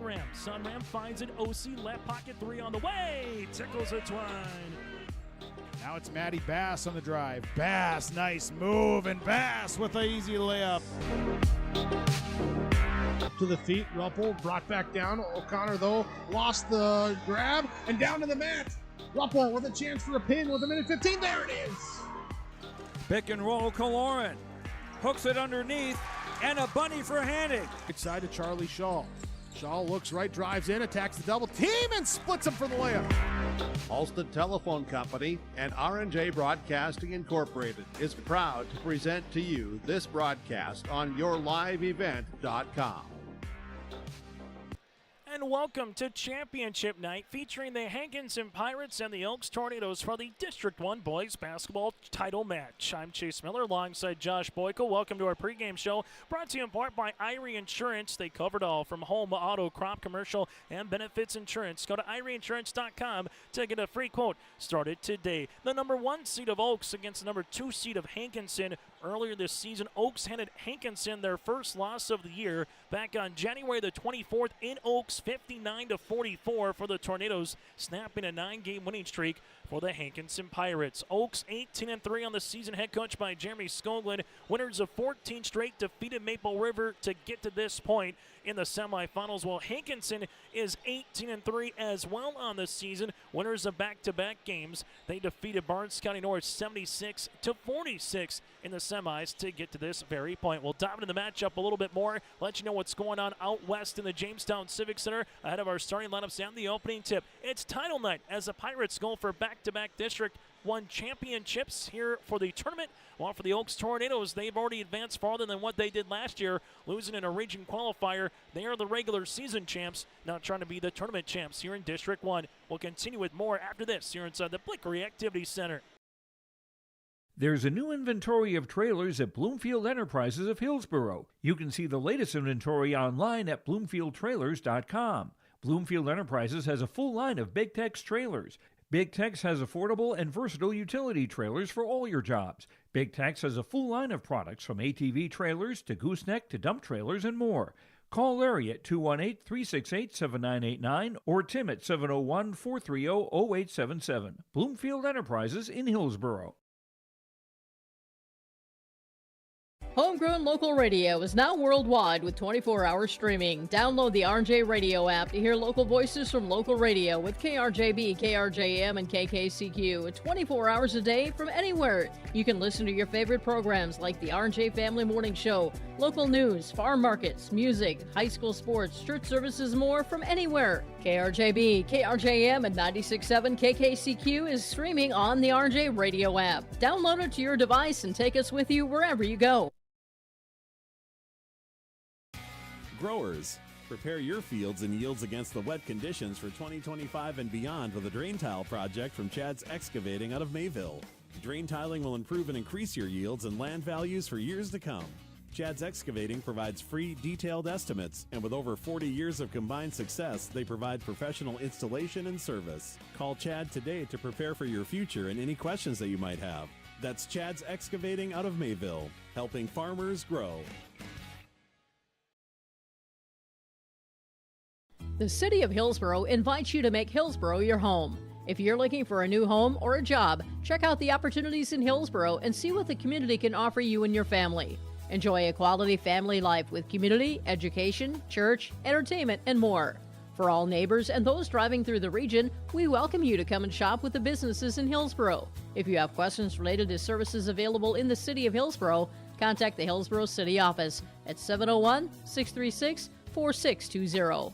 Sunram. Sunram finds an OC left pocket three on the way. Tickles a twine. Now it's Matty Bass on the drive. Bass, nice move, and Bass with an easy layup. To the feet, Ruppel brought back down. O'Connor, though, lost the grab and down to the mat. Ruppel with a chance for a pin with a minute 15. There it is. Pick and roll, Kaloran. Hooks it underneath, and a bunny for Hanning. Side to Charlie Shaw. Shaw looks right, drives in, attacks the double team, and splits him for the layup. Alston Telephone Company and R&J Broadcasting Incorporated is proud to present to you this broadcast on yourliveevent.com. And welcome to Championship Night, featuring the Hankinson Pirates and the Oaks Tornadoes for the District 1 Boys Basketball Title Match. I'm Chase Miller alongside Josh Boyko. Welcome to our pregame show, brought to you in part by Irie Insurance. They cover it all, from home, auto, crop, commercial, and benefits insurance. Go to IrieInsurance.com to get a free quote. Started today. The number 1 seed of Oaks against the number 2 seed of Hankinson. Earlier this season, Oaks handed Hankinson their first loss of the year back on January the 24th in Oaks, 59-44 for the Tornadoes, snapping a 9-game winning streak for the Hankinson Pirates. Oaks 18-3 on the season, head coach by Jeremy Skoglund. Winners of 14 straight, defeated Maple River to get to this point in the semifinals. Well, Hankinson is 18-3 as well on the season. Winners of back-to-back games. They defeated Barnes County North 76-46 in the semis to get to this very point. We'll dive into the matchup a little bit more, let you know what's going on out west in the Jamestown Civic Center ahead of our starting lineups and the opening tip. It's title night as the Pirates go for back-to-back District 1 championships here for the tournament. While for the Oaks Tornadoes, they've already advanced farther than what they did last year, losing in a region qualifier. They are the regular season champs, now trying to be the tournament champs here in District 1. We'll continue with more after this here inside the Blickery Activity Center. There's a new inventory of trailers at Bloomfield Enterprises of Hillsborough. You can see the latest inventory online at bloomfieldtrailers.com. Bloomfield Enterprises has a full line of Big Tex trailers. Big Tex has affordable and versatile utility trailers for all your jobs. Big Tex has a full line of products from ATV trailers to gooseneck to dump trailers and more. Call Larry at 218-368-7989 or Tim at 701-430-0877. Bloomfield Enterprises in Hillsborough. Homegrown local radio is now worldwide with 24-hour streaming. Download the RJ Radio app to hear local voices from local radio with KRJB, KRJM, and KKCQ 24 hours a day from anywhere. You can listen to your favorite programs like the RJ Family Morning Show, local news, farm markets, music, high school sports, church services, more from anywhere. KRJB, KRJM, and 96.7 KKCQ is streaming on the RJ Radio app. Download it to your device and take us with you wherever you go. Growers, prepare your fields and yields against the wet conditions for 2025 and beyond with a drain tile project from Chad's Excavating out of Mayville. Drain tiling will improve and increase your yields and land values for years to come. Chad's Excavating provides free, detailed estimates, and with over 40 years of combined success, they provide professional installation and service. Call Chad today to prepare for your future and any questions that you might have. That's Chad's Excavating out of Mayville, helping farmers grow. The City of Hillsborough invites you to make Hillsborough your home. If you're looking for a new home or a job, check out the opportunities in Hillsborough and see what the community can offer you and your family. Enjoy a quality family life with community, education, church, entertainment, and more. For all neighbors and those driving through the region, we welcome you to come and shop with the businesses in Hillsborough. If you have questions related to services available in the City of Hillsborough, contact the Hillsborough City Office at 701-636-4620.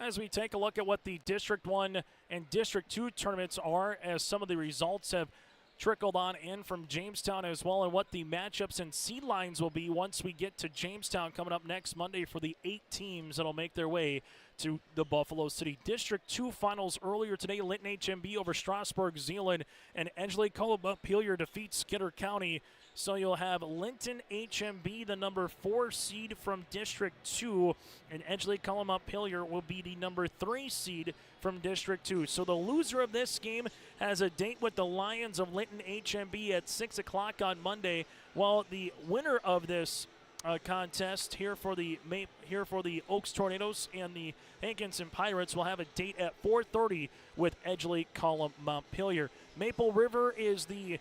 As we take a look at what the District 1 and District 2 tournaments are, as some of the results have trickled on in from Jamestown as well, and what the matchups and seed lines will be once we get to Jamestown coming up next Monday for the 8 teams that'll make their way to the Buffalo City. District 2 finals earlier today, Linton HMB over Strasburg Zeeland, and Angelique-Montpelier defeats Skinner County. So you'll have Linton HMB, the number 4 seed from District 2, and Angelique-Montpelier will be the number 3 seed from District 2. So the loser of this game has a date with the Lions of Linton HMB at 6 o'clock on Monday, while the winner of this contest here for the Oaks Tornadoes and the Hankinson Pirates will have a date at 4:30 with Edgeley Column Montpelier. Maple River is the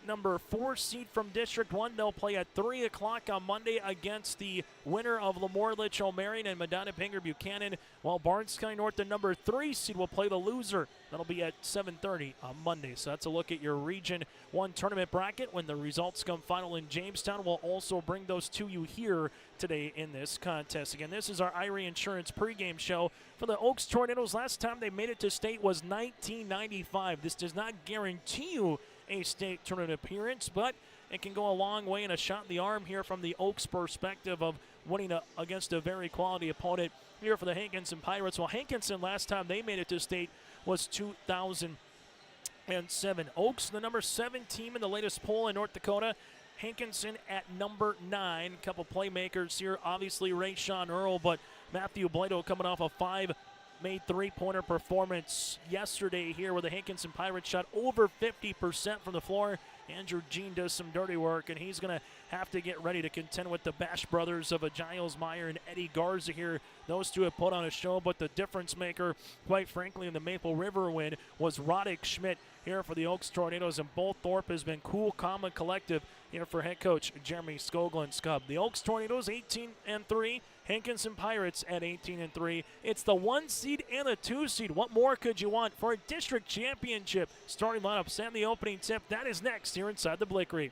number 4 seed from District 1. They'll play at 3 o'clock on Monday against the winner of Lemoore Litch O'Marion and Medina Pinger Buchanan, while Barnes County North, the number 3 seed, will play the loser. That'll be at 7:30 on Monday. So that's a look at your Region 1 tournament bracket. When the results come final in Jamestown, we'll also bring those to you here today in this contest. Again, this is our Irie Insurance pregame show for the Oaks Tornadoes. Last time they made it to state was 1995. This does not guarantee you a state tournament appearance, but it can go a long way and a shot in the arm here from the Oaks perspective of winning against a very quality opponent here for the Hankinson Pirates. Well, Hankinson, last time they made it to state was 2007. Oaks, the number 7 team in the latest poll in North Dakota. Hankinson at number 9. A couple playmakers here, obviously Ray-Sean Earl, but Matthew Blado coming off a 5-made three-pointer performance yesterday here where the Hankinson Pirates shot over 50% from the floor. Andrew Jean does some dirty work, and he's going to have to get ready to contend with the Bash brothers of Giles Meyer and Eddie Garza here. Those two have put on a show, but the difference maker, quite frankly, in the Maple River win was Roddick Schmidt here for the Oaks Tornadoes, and Bull Thorpe has been cool, calm, and collective here for head coach Jeremy Skoglund's Cub. The Oaks Tornadoes 18-3, Hankinson Pirates at 18-3. It's the 1 seed and a 2 seed. What more could you want for a district championship? Starting lineups and the opening tip. That is next here inside the Blickery.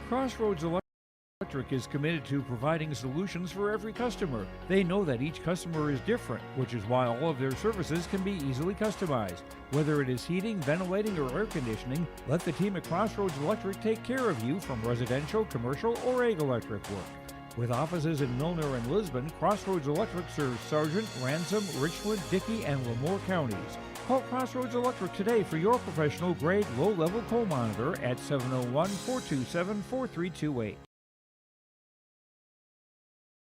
Crossroads Electric is committed to providing solutions for every customer. They know that each customer is different, which is why all of their services can be easily customized. Whether it is heating, ventilating, or air conditioning, let the team at Crossroads Electric take care of you from residential, commercial, or ag electric work. With offices in Milner and Lisbon, Crossroads Electric serves Sargent, Ransom, Richland, Dickey, and Lemoore counties. Call Crossroads Electric today for your professional-grade low-level coal monitor at 701-427-4328.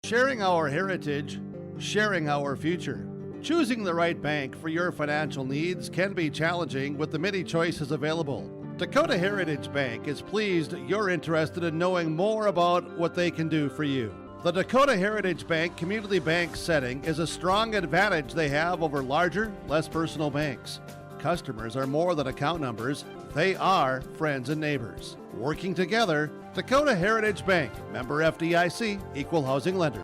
Sharing our heritage, sharing our future. Choosing the right bank for your financial needs can be challenging with the many choices available. Dakota Heritage Bank is pleased you're interested in knowing more about what they can do for you. The Dakota Heritage Bank community bank setting is a strong advantage they have over larger, less personal banks. Customers are more than account numbers, they are friends and neighbors. Working together, Dakota Heritage Bank, member FDIC, equal housing lender.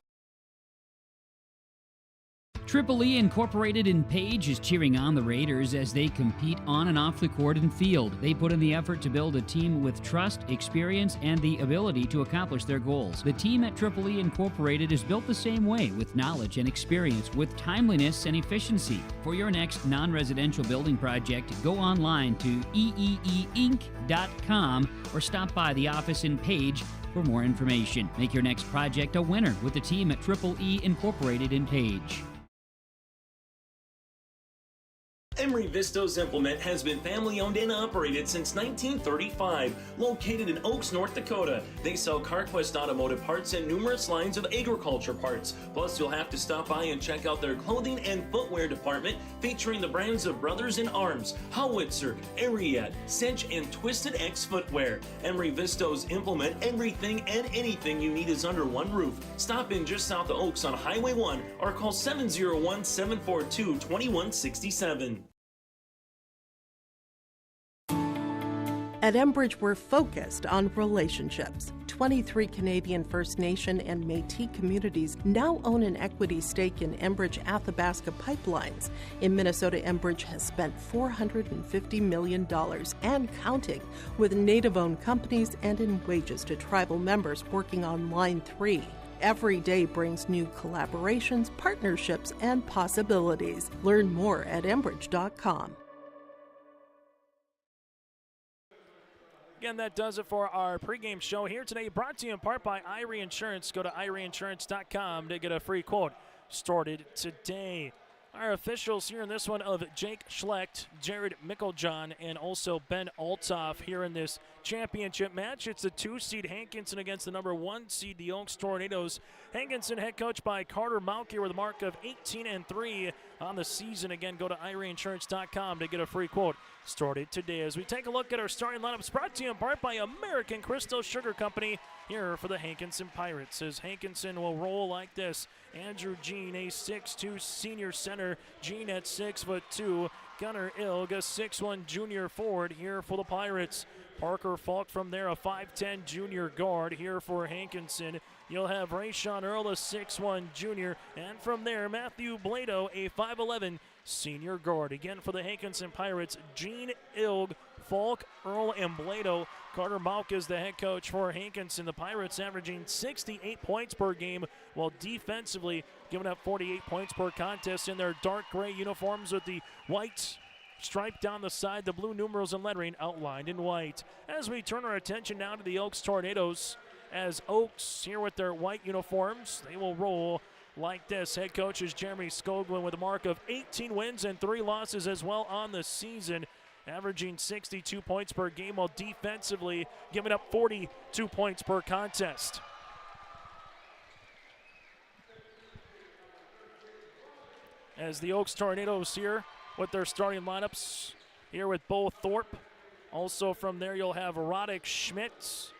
Triple E Incorporated in Page is cheering on the Raiders as they compete on and off the court and field. They put in the effort to build a team with trust, experience, and the ability to accomplish their goals. The team at Triple E Incorporated is built the same way, with knowledge and experience, with timeliness and efficiency. For your next non-residential building project, go online to eeeinc.com or stop by the office in Page for more information. Make your next project a winner with the team at Triple E Incorporated in Page. Emery Vistos Implement has been family-owned and operated since 1935. Located in Oaks, North Dakota, they sell CarQuest automotive parts and numerous lines of agriculture parts. Plus, you'll have to stop by and check out their clothing and footwear department featuring the brands of Brothers in Arms, Howitzer, Ariat, Cinch, and Twisted X Footwear. Emery Vistos Implement everything and anything you need is under one roof. Stop in just south of Oaks on Highway 1 or call 701-742-2167. At Enbridge, we're focused on relationships. 23 Canadian First Nation and Métis communities now own an equity stake in Enbridge Athabasca Pipelines. In Minnesota, Enbridge has spent $450 million and counting with Native-owned companies and in wages to tribal members working on Line 3. Every day brings new collaborations, partnerships, and possibilities. Learn more at Enbridge.com. Again, that does it for our pregame show here today, brought to you in part by Irie Insurance. Go to IrieInsurance.com to get a free quote started today. Our officials here in this one of Jake Schlecht, Jared Mickeljohn, and also Ben Althoff here in this championship match. It's the 2-seed Hankinson against the number 1 seed, the Oaks Tornadoes. Hankinson head coach by Carter Malkier with a mark of 18-3 on the season. Again, go to ireinsurance.com to get a free quote started today. As we take a look at our starting lineups, brought to you in part by American Crystal Sugar Company here for the Hankinson Pirates. As Hankinson will roll like this: Andrew Jean, a 6'2 senior center. Jean at 6'2". Gunnar Ilg, a 6'1 junior forward here for the Pirates. Parker Falk from there, a 5'10 junior guard here for Hankinson. You'll have Rayshawn Earl, a 6'1 junior. And from there, Matthew Blado, a 5'11 senior guard. Again for the Hankinson Pirates, Jean, Ilg, Falk, Earl, and Blado. Carter Malk is the head coach for Hankinson. The Pirates averaging 68 points per game, while defensively giving up 48 points per contest in their dark gray uniforms with the white stripe down the side, the blue numerals and lettering outlined in white. As we turn our attention now to the Oaks Tornadoes, as Oaks here with their white uniforms, they will roll like this. Head coach is Jeremy Skoglund with a mark of 18 wins and 3 losses as well on the season, averaging 62 points per game, while defensively giving up 42 points per contest. As the Oaks Tornadoes here with their starting lineups, here with Bo Thorpe. Also from there you'll have Roddick Schmidt.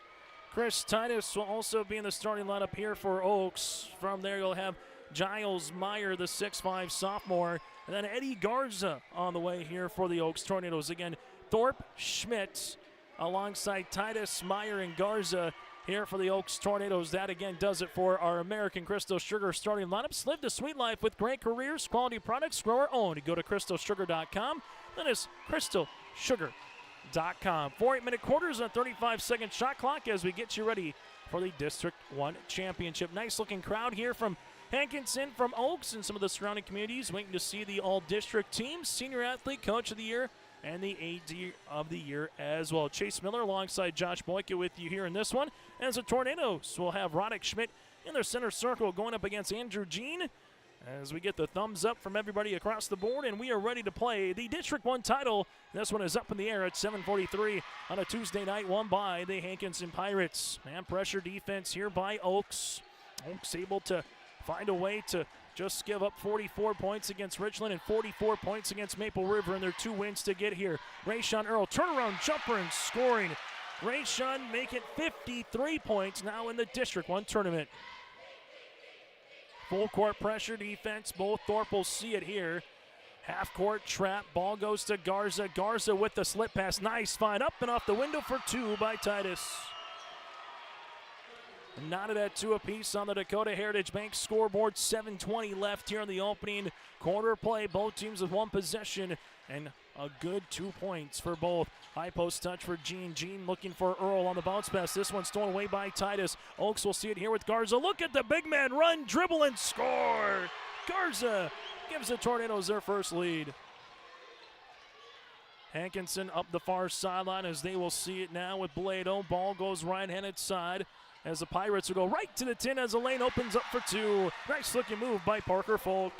Chris Titus will also be in the starting lineup here for Oaks. From there you'll have Giles Meyer, the 6'5 sophomore. And then Eddie Garza on the way here for the Oaks Tornadoes. Again, Thorpe, Schmidt, alongside Titus, Meyer, and Garza here for the Oaks Tornadoes. That again does it for our American Crystal Sugar starting lineups. Live the sweet life with great careers, quality products, grower owned. Go to crystalsugar.com. That is crystalsugar.com. 4 8-minute quarters and a 35-second shot clock as we get you ready for the District 1 Championship. Nice looking crowd here from Hankinson, from Oaks, and some of the surrounding communities waiting to see the all-district teams, senior athlete, coach of the year, and the AD of the year as well. Chase Miller alongside Josh Boyka with you here in this one. As the Tornadoes will have Roddick Schmidt in their center circle going up against Andrew Jean. As we get the thumbs up from everybody across the board, and we are ready to play the District 1 title. This one is up in the air at 7:43 on a Tuesday night, won by the Hankinson Pirates. Man pressure defense here by Oaks. Oaks able to find a way to just give up 44 points against Richland and 44 points against Maple River in their 2 wins to get here. Rayshawn Earl, turnaround jumper and scoring. Rayshawn make it 53 points now in the District 1 tournament. Full court pressure defense. Both Thorpe will see it here. Half court trap. Ball goes to Garza. Garza with the slip pass. Nice find up and off the window for 2 by Titus. Knotted at 2 apiece on the Dakota Heritage Bank scoreboard. 7:20 left here in the opening quarter play. Both teams with 1 possession and a good 2 points for both. High post touch for Jean. Jean looking for Earl on the bounce pass. This one stolen away by Titus. Oaks will see it here with Garza. Look at the big man run, dribble, and score. Garza gives the Tornadoes their first lead. Hankinson up the far sideline as they will see it now with Blado. Ball goes right-handed side as the Pirates will go right to the tin as the lane opens up for 2. Nice looking move by Parker Folk.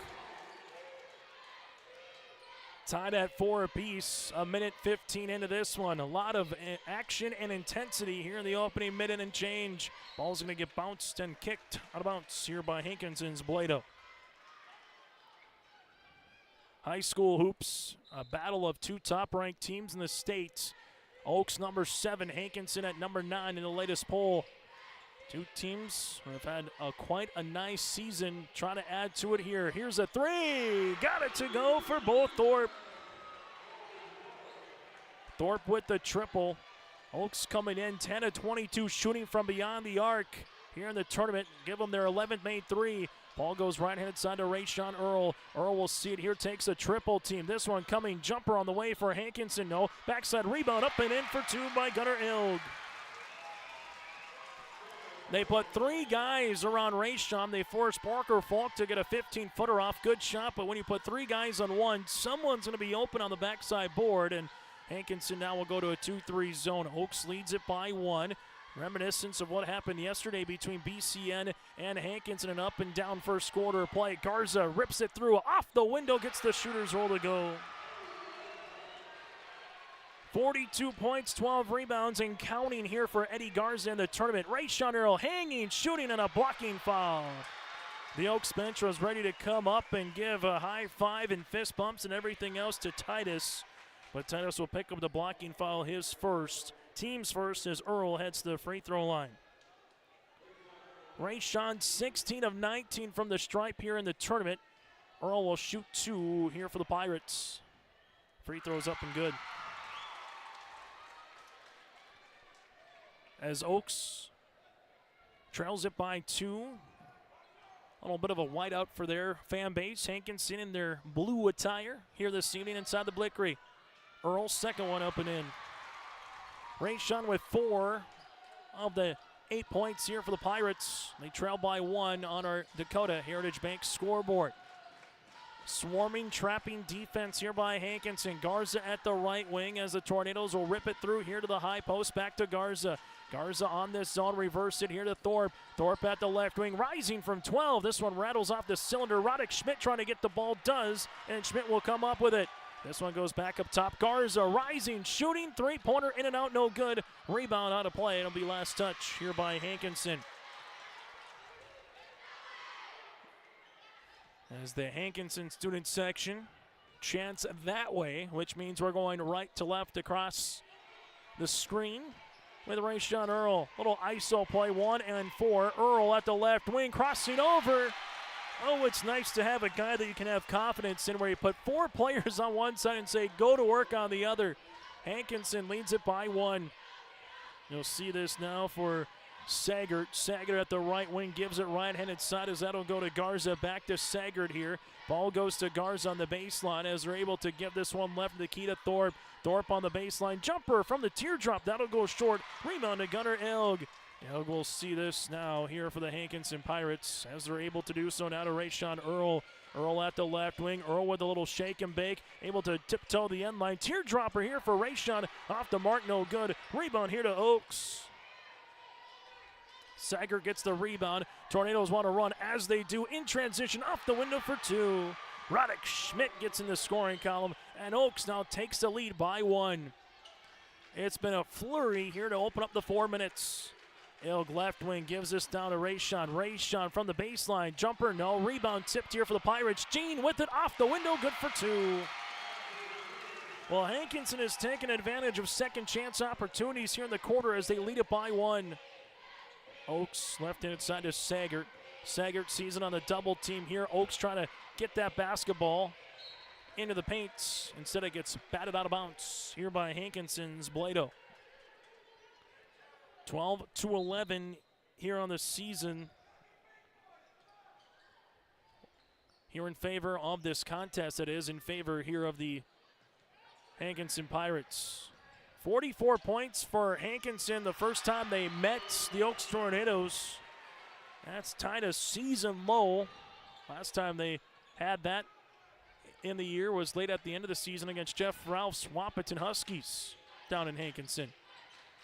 Tied at 4 apiece, a minute 15 into this one. A lot of action and intensity here in the opening minute and change. Ball's going to get bounced and kicked out of bounds here by Hankinson's Blado. High school hoops, a battle of 2 top-ranked teams in the state. Oaks number 7, Hankinson at number 9 in the latest poll. 2 teams have had quite a nice season, trying to add to it here. Here's a 3. Got it to go for both Thorpe. Thorpe with the triple. Oaks coming in 10 of 22, shooting from beyond the arc here in the tournament. Give them their 11th made 3. Ball goes right-handed side to Rayshawn Earl. Earl will see it here, takes a triple team. This one coming, jumper on the way for Hankinson. No, backside rebound up and in for 2 by Gunnar Ilg. They put 3 guys around Rayshawn. They forced Parker Falk to get a 15-footer off. Good shot, but when you put 3 guys on one, someone's going to be open on the backside board, and Hankinson now will go to a 2-3 zone. Oaks leads it by 1. Reminiscence of what happened yesterday between BCN and Hankinson, an up and down first quarter play. Garza rips it through, off the window, gets the shooter's roll to go. 42 points, 12 rebounds, and counting here for Eddie Garza in the tournament. Rayshawn Earl hanging, shooting, and a blocking foul. The Oaks bench was ready to come up and give a high five and fist bumps and everything else to Titus. But Titus will pick up the blocking foul, his first. Team's first as Earl heads to the free throw line. Rayshawn 16 of 19 from the stripe here in the tournament. Earl will shoot 2 here for the Pirates. Free throws up and good. As Oaks trails it by 2. A little bit of a whiteout for their fan base. Hankinson in their blue attire here this evening inside the Blickery. Earl's second one up and in. Rayshawn with 4 of the 8 points here for the Pirates. They trail by 1 on our Dakota Heritage Bank scoreboard. Swarming, trapping defense here by Hankinson. Garza at the right wing as the Tornadoes will rip it through here to the high post. Back to Garza. Garza on this zone, reverse it here to Thorpe. Thorpe at the left wing, rising from 12. This one rattles off the cylinder. Roddick Schmidt trying to get the ball, does, and Schmidt will come up with it. This one goes back up top. Garza rising, shooting, three-pointer in and out, no good. Rebound out of play. It'll be last touch here by Hankinson. As the Hankinson student section chants that way, which means we're going right to left across the screen with Rayshawn Earl. Little ISO play, 1 and 4. Earl at the left wing, crossing over. Oh, it's nice to have a guy that you can have confidence in where you put 4 players on one side and say, go to work on the other. Hankinson leads it by 1. You'll see this now for Saggart. Saggart at the right wing gives it right-handed side as that'll go to Garza. Back to Saggart here. Ball goes to Garza on the baseline as they're able to give this one left to Keita Thorpe. Thorpe on the baseline. Jumper from the teardrop. That'll go short. Rebound to Gunnar Elg. Elg will see this now here for the Hankinson Pirates as they're able to do so now to Rayshawn Earl. Earl at the left wing. Earl with a little shake and bake. Able to tiptoe the end line. Teardropper here for Rayshawn. Off the mark, no good. Rebound here to Oaks. Sager gets the rebound. Tornadoes want to run as they do in transition off the window for 2. Roddick Schmidt gets in the scoring column, and Oaks now takes the lead by 1. It's been a flurry here to open up the 4 minutes. Ilg left wing gives this down to Rayshawn. Rayshawn from the baseline. Jumper, no. Rebound tipped here for the Pirates. Jean with it off the window, good for 2. Well, Hankinson has taken advantage of second chance opportunities here in the quarter as they lead it by 1. Oaks left inside to Saggart. Saggart sees it on the double team here. Oaks trying to get that basketball into the paint. Instead it gets batted out of bounds here by Hankinson's Blado. 12-11 here on the season. Here in favor of this contest, that is in favor here of the Hankinson Pirates. 44 points for Hankinson the first time they met the Oaks Tornadoes. That's tied a season low. Last time they had that in the year was late at the end of the season against Jeff Ralph's Wahpeton Huskies down in Hankinson.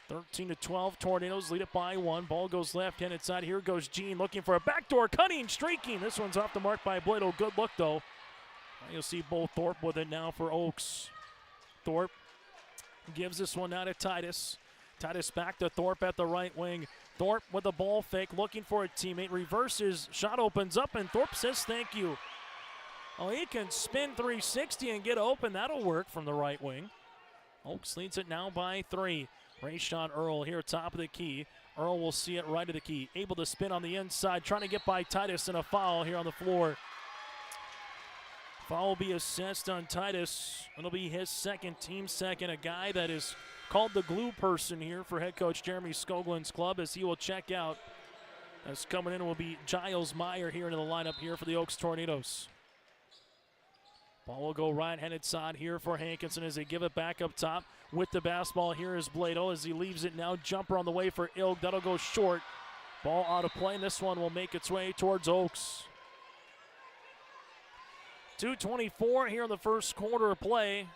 13-12, Tornadoes lead it by 1. Ball goes left-handed side. Here goes Jean looking for a backdoor, cutting, streaking. This one's off the mark by Blado. Good look, though. You'll see Bo Thorpe with it now for Oaks. Thorpe gives this one out to Titus. Titus back to Thorpe at the right wing. Thorpe with the ball fake, looking for a teammate. Reverses, shot opens up, and Thorpe says thank you. Oh, he can spin 360 and get open. That'll work from the right wing. Oaks leads it now by 3. Rayshawn Earl here, top of the key. Earl will see it right of the key. Able to spin on the inside, trying to get by Titus, and a foul here on the floor. Foul will be assessed on Titus. It'll be his second, team second. A guy that is called the glue person here for head coach Jeremy Skogland's club as he will check out. As coming in will be Giles Meyer here into the lineup here for the Oaks Tornadoes. Ball will go right-handed side here for Hankinson as they give it back up top. With the basketball here is Blado as he leaves it now. Jumper on the way for Ilg. That'll go short. Ball out of play, and this one will make its way towards Oaks. 2:24 here in the first quarter of play.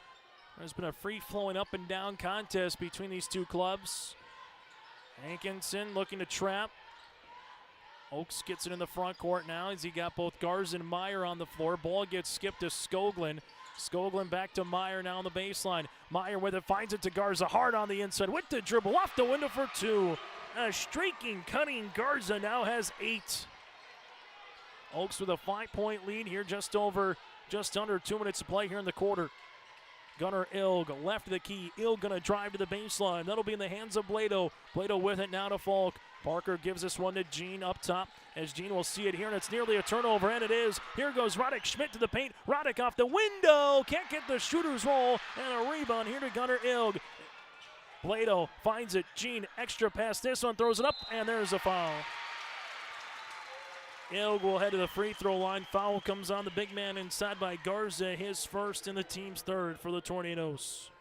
There's been a free-flowing up-and-down contest between these two clubs. Hankinson looking to trap. Oaks gets it in the front court now as he got both Garza and Meyer on the floor. Ball gets skipped to Skoglund. Skoglund back to Meyer now on the baseline. Meyer with it, finds it to Garza, hard on the inside with the dribble, off the window for two. A streaking, cutting Garza now has 8. Oaks with a 5-point lead here, just under 2 minutes to play here in the quarter. Gunnar Ilg left of the key. Ilg gonna drive to the baseline. That'll be in the hands of Blado. Blado with it now to Falk. Parker gives this one to Gene up top as Gene will see it here, and it's nearly a turnover, and it is. Here goes Roddick Schmidt to the paint. Roddick off the window. Can't get the shooter's roll, and a rebound here to Gunnar Ilg. Blado finds it. Gene extra pass. This one throws it up, and there's a foul. Ilg will head to the free throw line. Foul comes on the big man inside by Garza, his first and the team's third for the Tornadoes.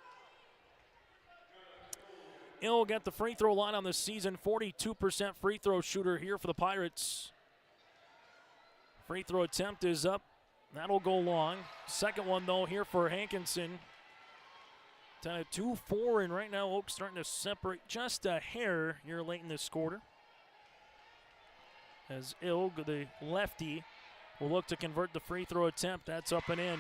Ilg at the free throw line on the season, 42% free throw shooter here for the Pirates. Free throw attempt is up. That'll go long. Second one, though, here for Hankinson. 2-4, and right now Oaks starting to separate just a hair here late in this quarter. As Ilg, the lefty, will look to convert the free throw attempt. That's up and in.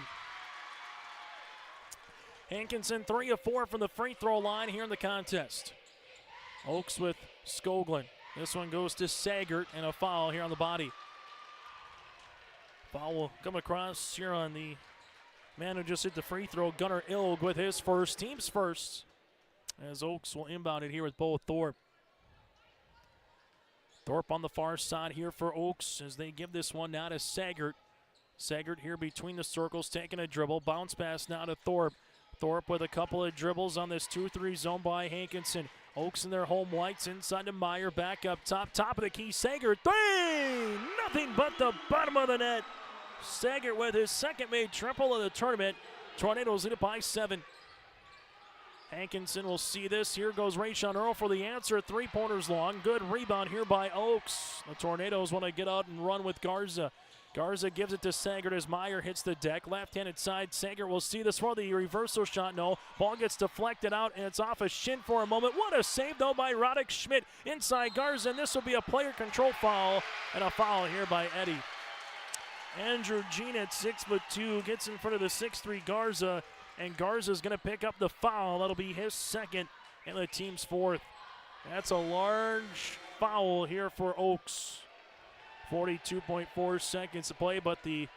Hankinson 3 of 4 from the free throw line here in the contest. Oaks with Skoglund. This one goes to Sagert, and a foul here on the body. Foul will come across here on the man who just hit the free throw, Gunnar Ilg, with his first, team's first, as Oaks will inbound it here with Bo Thorpe. Thorpe on the far side here for Oaks as they give this one now to Sagert. Sagert here between the circles, taking a dribble. Bounce pass now to Thorpe. Thorpe with a couple of dribbles on this 2-3 zone by Hankinson. Oaks in their home whites, inside to Meyer, back up top. Top of the key, Sagert, 3! Nothing but the bottom of the net. Sagert with his second made triple of the tournament. Tornadoes lead it by 7. Hankinson will see this. Here goes Rayshawn Earl for the answer. 3-pointers long. Good rebound here by Oaks. The Tornadoes want to get out and run with Garza. Garza gives it to Sagert as Meyer hits the deck. Left-handed side, Sagert will see this for the reversal shot. No. Ball gets deflected out, and it's off a shin for a moment. What a save, though, by Roddick Schmidt inside Garza, and this will be a player control foul, and a foul here by Eddie. Andrew Jean at 6'2" gets in front of the 6'3" Garza, and Garza's going to pick up the foul. That'll be his second and the team's fourth. That's a large foul here for Oaks. 42.4 seconds to play, but the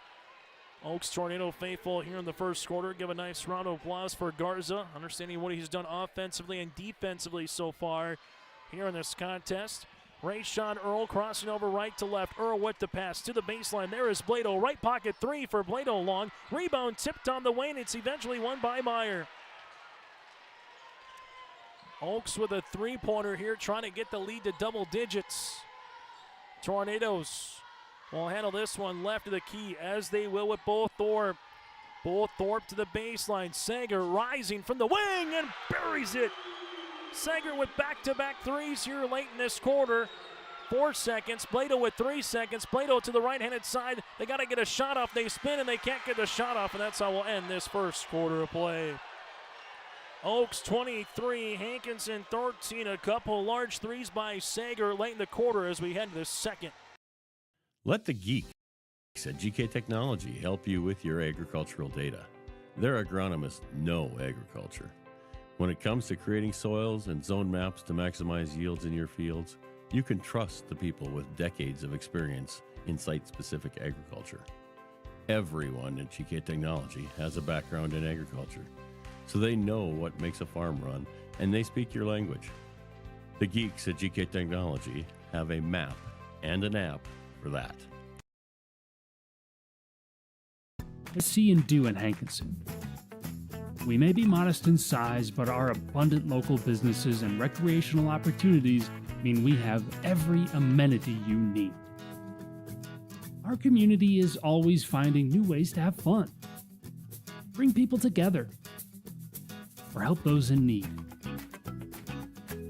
Oaks Tornado faithful here in the first quarter give a nice round of applause for Garza, understanding what he's done offensively and defensively so far here in this contest. Rayshawn Earl crossing over right to left. Earl with the pass to the baseline. There is Blado. Right pocket 3 for Blado long. Rebound tipped on the way, and it's eventually won by Meyer. Oaks with a 3-pointer here, trying to get the lead to double digits. Tornadoes will handle this one left of the key, as they will with Bo Thorpe. Bo Thorpe to the baseline. Sager rising from the wing and buries it. Sager with back-to-back threes here late in this quarter. 4 seconds. Blado with 3 seconds. Blado to the right-handed side. They got to get a shot off. They spin and they can't get the shot off, and that's how we'll end this first quarter of play. Oaks 23, Hankinson 13. A couple large threes by Sager late in the quarter as we head to the second. Let the geeks at GK Technology help you with your agricultural data. Their agronomists know agriculture. When it comes to creating soils and zone maps to maximize yields in your fields, you can trust the people with decades of experience in site-specific agriculture. Everyone at GK Technology has a background in agriculture, so they know what makes a farm run, and they speak your language. The geeks at GK Technology have a map and an app for that. Let's see and do in Hankinson. We may be modest in size, but our abundant local businesses and recreational opportunities mean we have every amenity you need. Our community is always finding new ways to have fun, bring people together, or help those in need.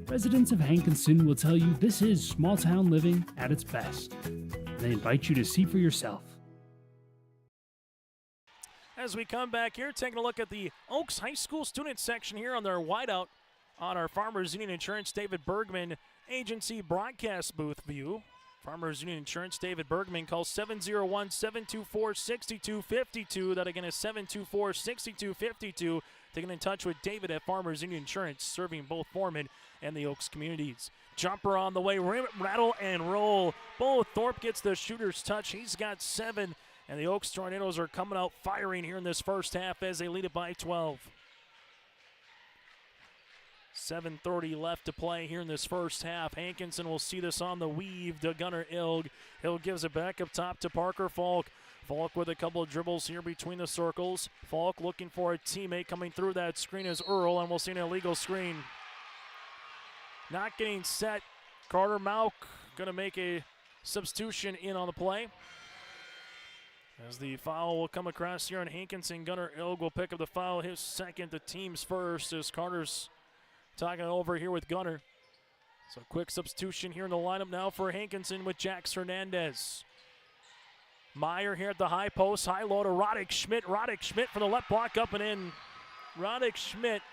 Residents of Hankinson will tell you this is small-town living at its best. They invite you to see for yourself. As we come back here, taking a look at the Oaks High School student section here on their whiteout on our Farmers Union Insurance David Bergman Agency broadcast booth view. Farmers Union Insurance, David Bergman, call 701-724-6252. That again is 724-6252 to get in touch with David at Farmers Union Insurance, serving both Foreman and the Oaks communities. Jumper on the way, rattle and roll. Both Thorpe gets the shooter's touch. He's got 7, and the Oaks Tornadoes are coming out firing here in this first half as they lead it by 12. 7:30 left to play here in this first half. Hankinson will see this on the weave to Gunnar Ilg. Ilg gives it back up top to Parker Falk. Falk with a couple of dribbles here between the circles. Falk looking for a teammate coming through that screen is Earl, and we'll see an illegal screen. Not getting set. Carter Mauk going to make a substitution in on the play. As the foul will come across here on Hankinson, Gunnar Ilg will pick up the foul, his second, the team's first, as Carter's talking over here with Gunnar. So quick substitution here in the lineup now for Hankinson with Jax Hernandez. Meyer here at the high post, high low to Roddick Schmidt. Roddick Schmidt for the left block, up and in. Roddick Schmidt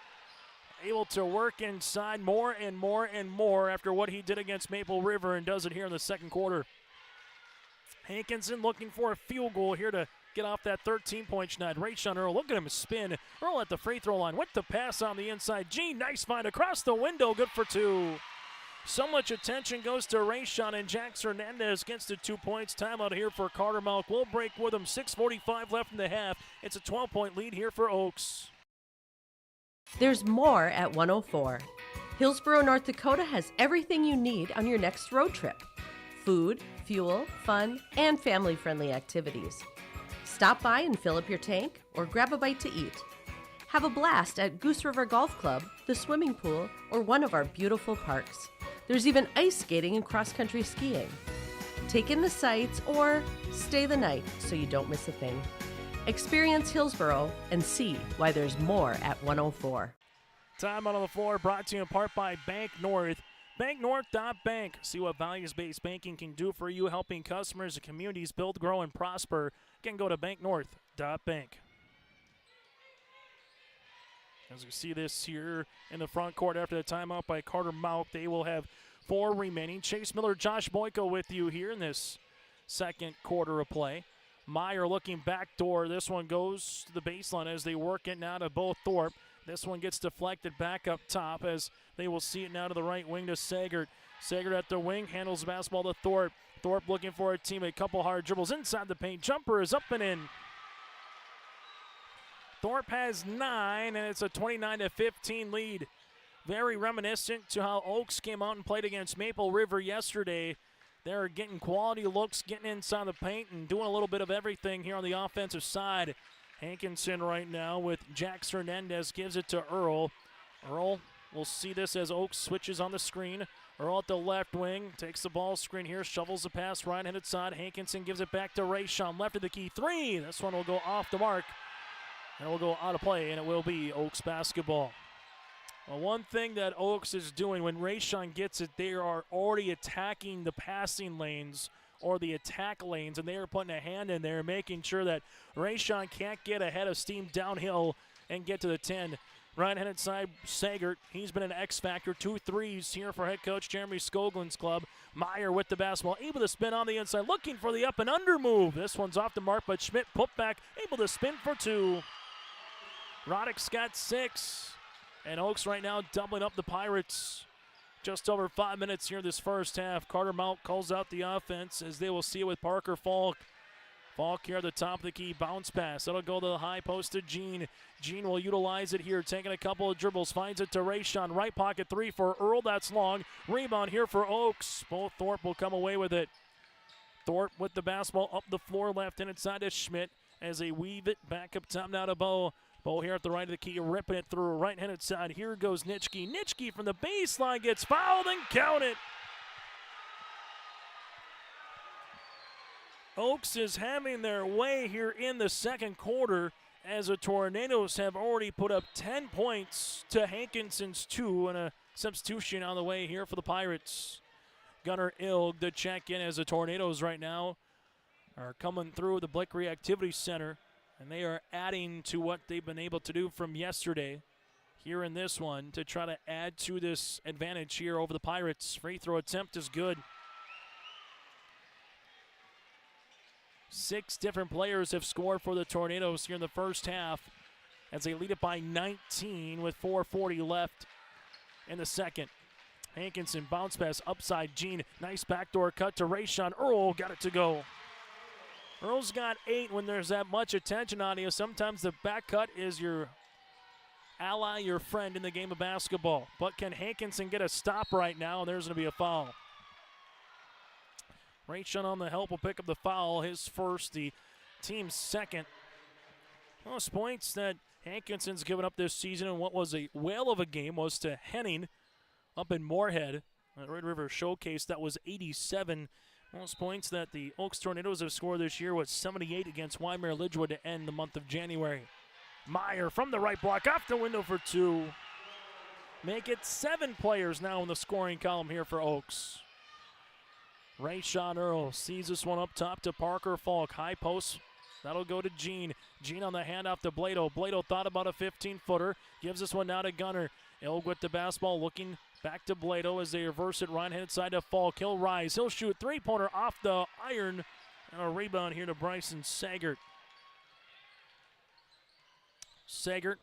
able to work inside more and more and more after what he did against Maple River, and does it here in the second quarter. Hankinson looking for a field goal here to get off that 13-point schneid. Rayshon Earl, look at him spin. Earl at the free throw line with the pass on the inside. Gene, nice find across the window, good for 2. So much attention goes to Rayshon, and Jax Hernandez gets the 2 points. Timeout here for Carter Mauk. We'll break with him. 6:45 left in the half. It's a 12-point lead here for Oaks. There's more at 104. Hillsborough, North Dakota has everything you need on your next road trip. Food, fuel, fun, and family-friendly activities. Stop by and fill up your tank or grab a bite to eat. Have a blast at Goose River Golf Club, the swimming pool, or one of our beautiful parks. There's even ice skating and cross-country skiing. Take in the sights or stay the night so you don't miss a thing. Experience Hillsborough and see why there's more at 104. Time out on the floor brought to you in part by Bank North. BankNorth.bank. See what values-based banking can do for you, helping customers and communities build, grow, and prosper. Again, go to BankNorth.bank. As we see this here in the front court after the timeout by Carter Mauk, they will have 4 remaining. Chase Miller, Josh Boyko with you here in this second quarter of play. Meyer looking backdoor. This one goes to the baseline as they work it now to both Thorpe. This one gets deflected back up top as they will see it now to the right wing to Sagert. Sagert at the wing, handles the basketball to Thorpe. Thorpe looking for a teammate, couple hard dribbles inside the paint. Jumper is up and in. Thorpe has 9, and it's a 29-15 lead. Very reminiscent to how Oaks came out and played against Maple River yesterday. They're getting quality looks, getting inside the paint, and doing a little bit of everything here on the offensive side. Hankinson right now with Jax Hernandez gives it to Earl. Earl will see this as Oaks switches on the screen. Earl at the left wing, takes the ball screen here, shovels the pass right-handed side. Hankinson gives it back to Rayshon, left of the key, 3. This one will go off the mark, and it will go out of play, and it will be Oaks basketball. Well, one thing that Oaks is doing when Rayshon gets it, they are already attacking the passing lanes or the attack lanes, and they are putting a hand in there, making sure that Rayshon can't get ahead of steam downhill and get to the 10. Right-handed side, Sagert, he's been an X-factor. 2 threes here for head coach Jeremy Skogland's club. Meyer with the basketball, able to spin on the inside, looking for the up and under move. This one's off the mark, but Schmidt put back, able to spin for 2. Roddick's got 6. And Oaks right now doubling up the Pirates. Just over 5 minutes here this first half. Carter Mauk calls out the offense as they will see it with Parker Falk. Falk here at the top of the key, bounce pass. That'll go to the high post to Gene. Gene will utilize it here, taking a couple of dribbles, finds it to Rayshon. Right pocket 3 for Earl, that's long. Rebound here for Oaks. Both Thorpe will come away with it. Thorpe with the basketball up the floor, left-handed side to Schmidt as they weave it back up top now to Bo. Bo here at the right of the key, ripping it through right-handed side. Here goes Nitschke. Nitschke from the baseline gets fouled and count it. Oaks is having their way here in the second quarter as the Tornadoes have already put up 10 points to Hankinson's 2, and a substitution on the way here for the Pirates. Gunnar Ilg to check in as the Tornadoes right now are coming through the Blick Reactivity Center, and they are adding to what they've been able to do from yesterday. here in this one to try to add to this advantage here over the Pirates. Free throw attempt is good. 6 different players have scored for the Tornadoes here in the first half as they lead it by 19 with 4:40 left in the second. Hankinson bounce pass upside Gene. Nice backdoor cut to Rayshon Earl. Got it to go. Earl's got 8 when there's that much attention on you. Sometimes the back cut is your ally, your friend in the game of basketball. But can Hankinson get a stop right now? And there's going to be a foul. Rayshon on the help will pick up the foul. His first, the team's second. Most points that Hankinson's given up this season in what was a whale of a game was to Henning up in Moorhead. At Red River Showcase, that was 87. Most points that the Oaks Tornadoes have scored this year was 78 against Wymer Lidgewood to end the month of January. Meyer from the right block, off the window for 2. Make it 7 players now in the scoring column here for Oaks. Rayshon Earl sees this one up top to Parker Falk. High post. That'll go to Gene. Gene on the handoff to Blado. Blado thought about a 15-footer. Gives this one now to Gunner. Ilg with the basketball looking back to Blado as they reverse it. Right-hand side to Falk. He'll rise. He'll shoot. 3-pointer off the iron. And a rebound here to Bryson Sagert. Sagert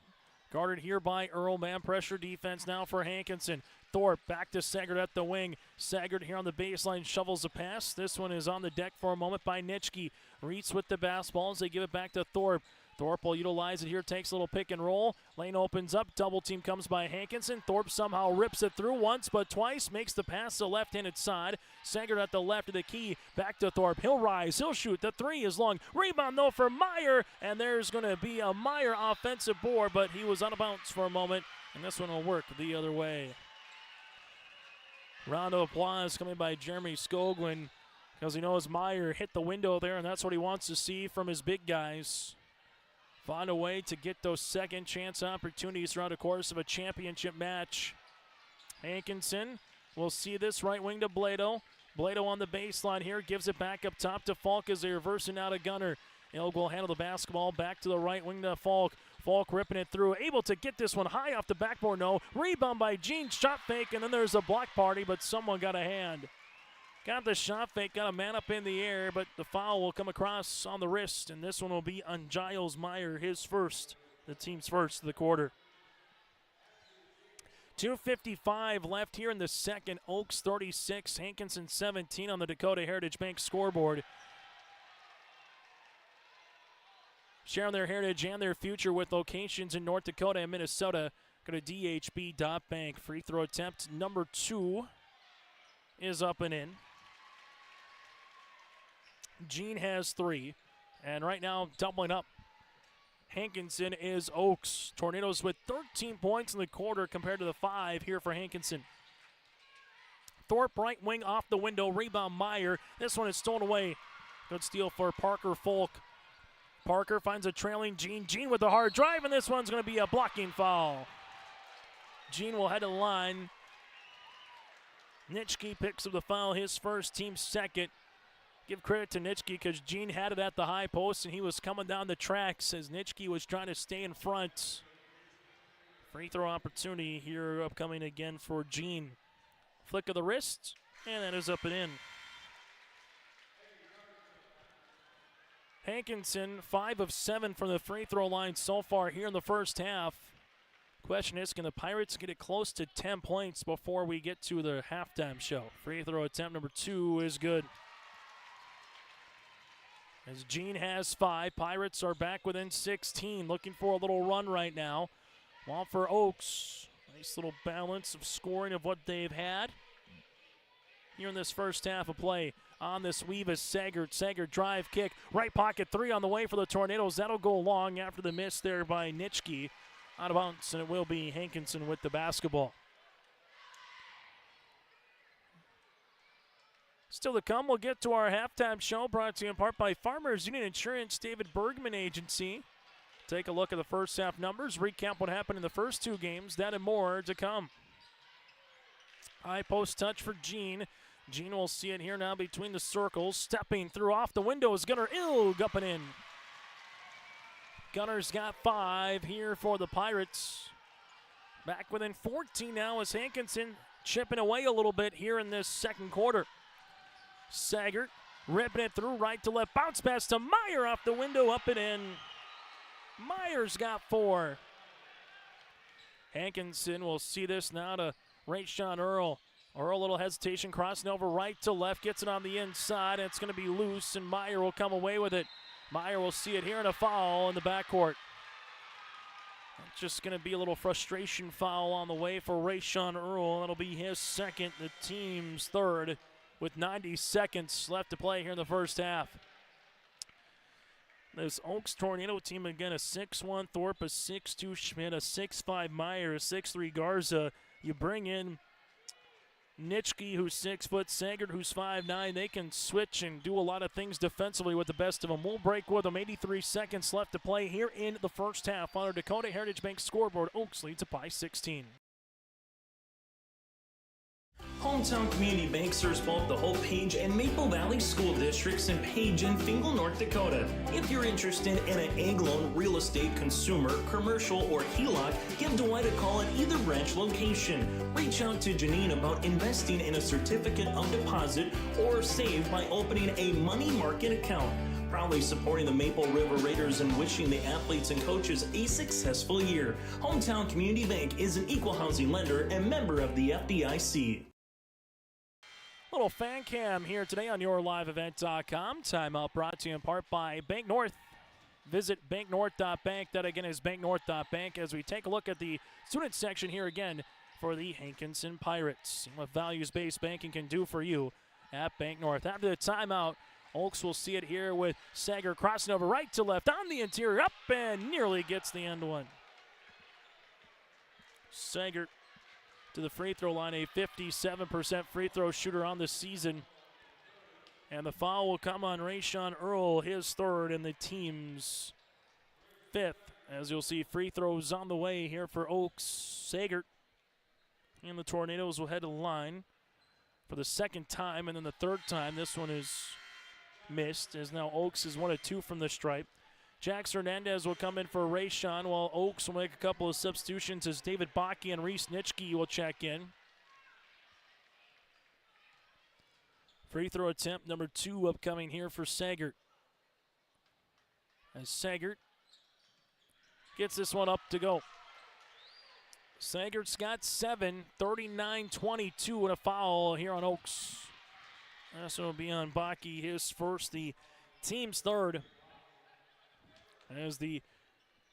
guarded here by Earl. Man pressure defense now for Hankinson. Thorpe back to Sagert at the wing. Sagert here on the baseline shovels a pass. This one is on the deck for a moment by Nitschke. Reitz with the basketball as they give it back to Thorpe. Thorpe will utilize it here, takes a little pick and roll. Lane opens up, double team comes by Hankinson. Thorpe somehow rips it through once but twice, makes the pass to the left-handed side. Sagert at the left of the key, back to Thorpe. He'll rise, he'll shoot, the 3 is long. Rebound though for Meyer, and there's going to be a Meyer offensive board, but he was out of bounds for a moment, and this one will work the other way. Round of applause coming by Jeremy Skogwin because he knows Meyer hit the window there, and that's what he wants to see from his big guys. Find a way to get those second chance opportunities throughout the course of a championship match. Hankinson will see this right wing to Blado. Blado on the baseline here, gives it back up top to Falk as they reverse it out to Gunner. Ilg will handle the basketball back to the right wing to Falk. Falk ripping it through, able to get this one high off the backboard, no. Rebound by Gene, shot fake, and then there's a block party, but someone got a hand. Got the shot fake, got a man up in the air, but the foul will come across on the wrist, and this one will be on Giles Meyer, his first, the team's first of the quarter. 2:55 left here in the second. Oaks 36, Hankinson 17 on the Dakota Heritage Bank scoreboard. Sharing their heritage and their future with locations in North Dakota and Minnesota. Go to dhb.bank. Free throw attempt number 2 is up and in. Gene has 3. And right now, doubling up. Hankinson is Oaks. Tornadoes with 13 points in the quarter compared to the 5 here for Hankinson. Thorpe right wing off the window. Rebound Meyer. This one is stolen away. Good steal for Parker Falk. Parker finds a trailing Gene. Gene with a hard drive, and this one's going to be a blocking foul. Gene will head to the line. Nitschke picks up the foul, his first, team second. Give credit to Nitschke because Gene had it at the high post, and he was coming down the tracks as Nitschke was trying to stay in front. Free throw opportunity here upcoming again for Gene. Flick of the wrist, and that is up and in. Hankinson, 5 of 7 from the free throw line so far here in the first half. Question is, can the Pirates get it close to 10 points before we get to the halftime show? Free throw attempt number 2 is good. As Gene has 5, Pirates are back within 16, looking for a little run right now. While for Oaks, nice little balance of scoring of what they've had here in this first half of play. On this weave is Sagert. Sagert drive kick. Right pocket 3 on the way for the Tornadoes. That'll go long after the miss there by Nitschke. Out of bounds, and it will be Hankinson with the basketball. Still to come, we'll get to our halftime show brought to you in part by Farmers Union Insurance, David Bergman Agency. Take a look at the first half numbers, recap what happened in the first 2 games, that and more to come. High post touch for Gene. Gene will see it here now between the circles. Stepping through off the window is Gunnar Ilg up and in. Gunner's got 5 here for the Pirates. Back within 14 now as Hankinson chipping away a little bit here in this second quarter. Saggart ripping it through right to left. Bounce pass to Meyer off the window, up and in. Meyer's got 4. Hankinson will see this now to Rayshon Earl. Earl, a little hesitation, crossing over right to left, gets it on the inside, and it's going to be loose, and Meyer will come away with it. Meyer will see it here, and a foul in the backcourt. It's just going to be a little frustration foul on the way for Rayshon Earl. That'll be his second, the team's third, with 90 seconds left to play here in the first half. This Oaks Tornado team, again, a 6'1 Thorpe, a 6'2 Schmidt, a 6'5 Meyer, a 6'3 Garza. You bring in Nitschke, who's 6 foot, Saggart, who's 5'9". They can switch and do a lot of things defensively with the best of them. We'll break with them. 83 seconds left to play here in the first half. On our Dakota Heritage Bank scoreboard, Oaks leads it by 16. Hometown Community Bank serves both the Hope Page and Maple Valley school districts in Page and Fingal, North Dakota. If you're interested in an egg loan, real estate, consumer, commercial, or HELOC, give Dwight a call at either branch location. Reach out to Janine about investing in a certificate of deposit or save by opening a money market account. Proudly supporting the Maple River Raiders and wishing the athletes and coaches a successful year. Hometown Community Bank is an equal housing lender and member of the FDIC. Little fan cam here today on YourLiveEvent.com. Timeout brought to you in part by Bank North. Visit banknorth.bank. That again is banknorth.bank as we take a look at the student section here again for the Hankinson Pirates. See what values-based banking can do for you at Bank North. After the timeout, Oaks will see it here with Sager crossing over right to left on the interior, up and nearly gets the end one. Sager to the free throw line, a 57% free throw shooter on the season. And the foul will come on Rayshon Earl, his third and the team's 5th. As you'll see, free throws on the way here for Oaks. Sager and the Tornadoes will head to the line for the second time, and then the third time. This one is missed, as now Oaks is 1 of 2 from the stripe. Jax Hernandez will come in for Rayshon, while Oaks will make a couple of substitutions as David Bakke and Reese Nitschke will check in. Free throw attempt number 2 upcoming here for Saggart. As Saggart gets this one up to go. Saggart's got 7, 39-22, and a foul here on Oaks. This will be on Bakke, his first, the team's third. As the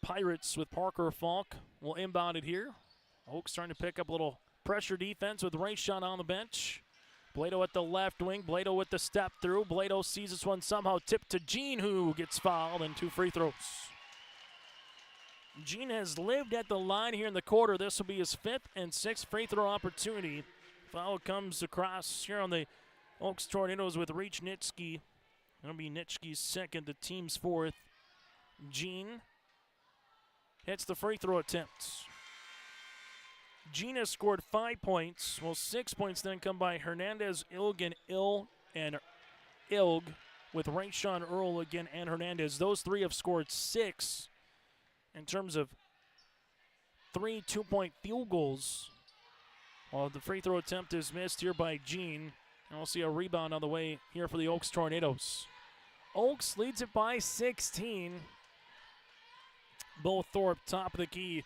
Pirates with Parker Falk will inbound it here. Oaks trying to pick up a little pressure defense with Rayshon on the bench. Blado at the left wing. Blado with the step through. Blado sees this one somehow tipped to Gene, who gets fouled, and 2 free throws. Gene has lived at the line here in the quarter. This will be his 5th and 6th free throw opportunity. Foul comes across here on the Oaks Tornadoes with Reach Nitschke. That'll be Nitschke's 2nd, the team's 4th. Gene hits the free throw attempts. Gene has scored 5 points. Well, 6 points then come by Hernandez, Ilg, and Ilg with Rayshon Earl again and Hernandez. Those 3 have scored 6 in terms of 3 2-point field goals. Well, the free throw attempt is missed here by Gene. And we'll see a rebound on the way here for the Oaks Tornadoes. Oaks leads it by 16. Bo Thorpe, top of the key.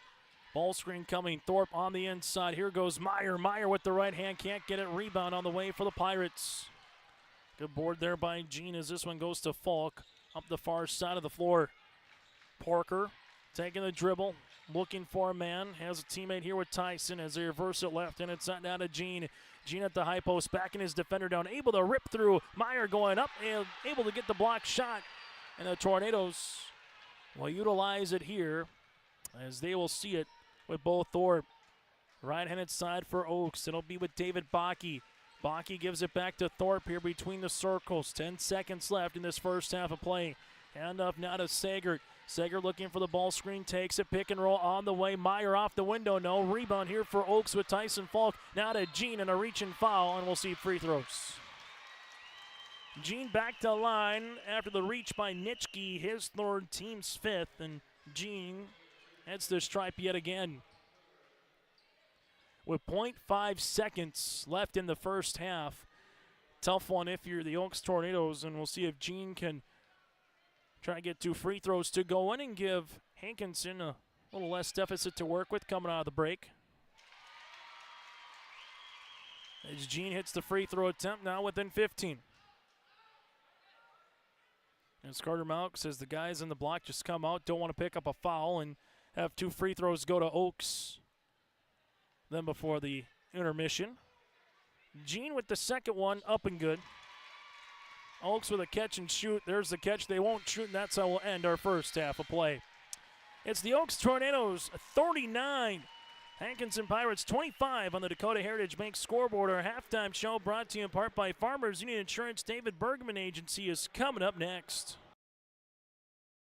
Ball screen coming. Thorpe on the inside. Here goes Meyer. Meyer with the right hand. Can't get it. Rebound on the way for the Pirates. Good board there by Gene as this one goes to Falk up the far side of the floor. Parker taking the dribble. Looking for a man. Has a teammate here with Tyson as they reverse it left, and it's not down to Gene. Gene at the high post, backing his defender down. Able to rip through. Meyer going up and able to get the block shot. And the Tornadoes will utilize it here as they will see it with Bo Thorpe. Right-handed side for Oaks. It'll be with David Bakke. Bakke gives it back to Thorpe here between the circles. 10 seconds left in this first half of play. Hand off now to Saggart. Saggart looking for the ball screen. Takes it. Pick and roll on the way. Meyer off the window. No. Rebound here for Oaks with Tyson Falk. Now to Gene and a reaching foul, and we'll see free throws. Gene back to line after the reach by Nitschke, his 3rd, team's 5th, and Gene heads to stripe yet again. with 0.5 seconds left in the first half. Tough one if you're the Oaks Tornadoes, and we'll see if Gene can try to get 2 free throws to go in and give Hankinson a little less deficit to work with coming out of the break. As Gene hits the free throw attempt, now within 15. As Carter Malk says the guys in the block just come out, don't want to pick up a foul, and have 2 free throws go to Oaks. Then before the intermission, Gene with the second one, up and good. Oaks with a catch and shoot. There's the catch. They won't shoot, and that's how we'll end our first half of play. It's the Oaks Tornadoes 39, Hankinson Pirates 25 on the Dakota Heritage Bank scoreboard. Our halftime show brought to you in part by Farmers Union Insurance. David Bergman Agency is coming up next.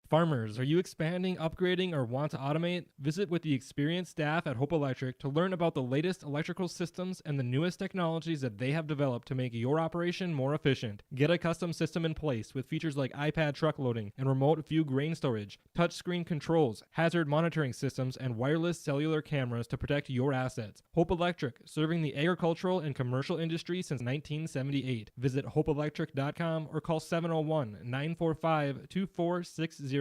Farmers, are you expanding, upgrading, or want to automate? Visit with the experienced staff at Hope Electric to learn about the latest electrical systems and the newest technologies that they have developed to make your operation more efficient. Get a custom system in place with features like iPad truck loading and remote view grain storage, touchscreen controls, hazard monitoring systems, and wireless cellular cameras to protect your assets. Hope Electric, serving the agricultural and commercial industry since 1978. Visit hopeelectric.com or call 701-945-2460.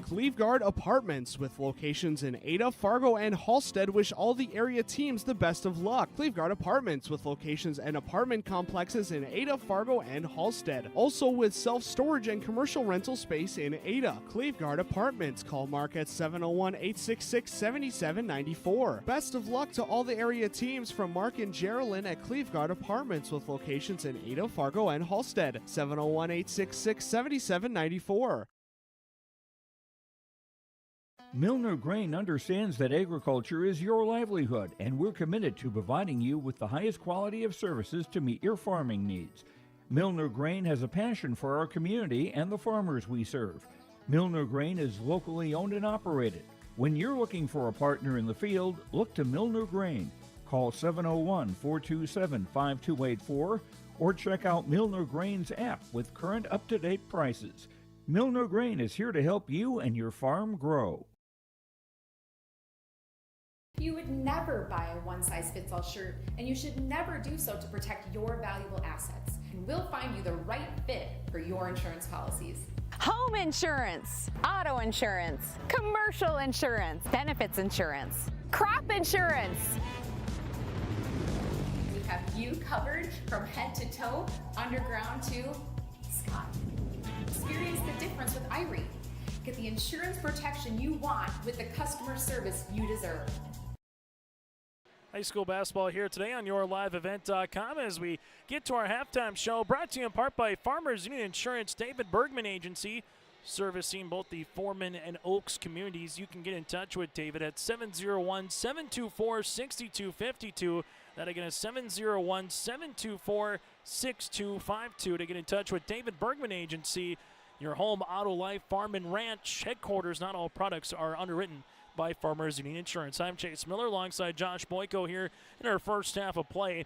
Cleveguard Apartments, with locations in Ada, Fargo, and Halstead, wish all the area teams the best of luck. Cleveguard Apartments, with locations and apartment complexes in Ada, Fargo, and Halstead. Also with self-storage and commercial rental space in Ada. Cleveguard Apartments. Call Mark at 701-866-7794. Best of luck to all the area teams from Mark and Geraldine at Cleveguard Apartments, with locations in Ada, Fargo, and Halstead. 701-866-7794. Milner Grain understands that agriculture is your livelihood, and we're committed to providing you with the highest quality of services to meet your farming needs. Milner Grain has a passion for our community and the farmers we serve. Milner Grain is locally owned and operated. When you're looking for a partner in the field, look to Milner Grain. Call 701-427-5284 or check out Milner Grain's app with current up-to-date prices. Milner Grain is here to help you and your farm grow. You would never buy a one-size-fits-all shirt, and you should never do so to protect your valuable assets. And we'll find you the right fit for your insurance policies. Home insurance, auto insurance, commercial insurance, benefits insurance, crop insurance. We have you covered from head to toe, underground to sky. Experience the difference with Irie. Get the insurance protection you want with the customer service you deserve. High school basketball here today on YourLiveEvent.com as we get to our halftime show, brought to you in part by Farmers Union Insurance. David Bergman Agency, servicing both the Foreman and Oaks communities. You can get in touch with David at 701-724-6252. That again is 701-724-6252 to get in touch with David Bergman Agency, your home auto, life, farm, and ranch headquarters. Not all products are underwritten by Farmers Union Insurance. I'm Chase Miller alongside Josh Boyko here in our first half of play.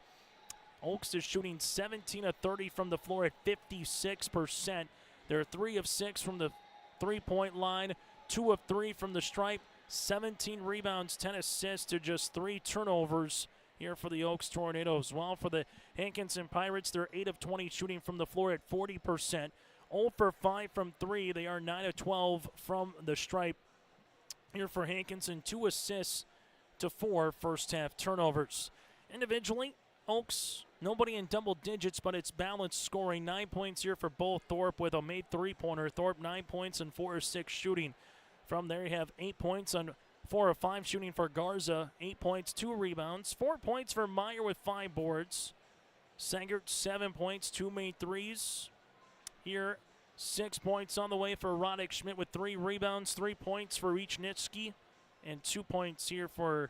Oaks is shooting 17 of 30 from the floor at 56%. They're 3 of 6 from the three-point line, 2 of 3 from the stripe, 17 rebounds, 10 assists to just 3 turnovers here for the Oaks Tornadoes. While for the Hankinson Pirates, they're 8 of 20 shooting from the floor at 40%. 0 for 5 from 3. They are 9 of 12 from the stripe. Here for Hankinson, 2 assists to 4 first-half turnovers. Individually, Oaks, nobody in double digits, but it's balanced scoring. 9 points here for both. Thorpe with a made three-pointer. Thorpe 9 points and 4 of 6 shooting. From there, you have 8 points on 4 of 5 shooting for Garza. 8 points, 2 rebounds. 4 points for Meyer with 5 boards. Sengert, 7 points, 2 made threes. Here, 6 points on the way for Roddick Schmidt with 3 rebounds, 3 points for Reachnitsky, and 2 points here for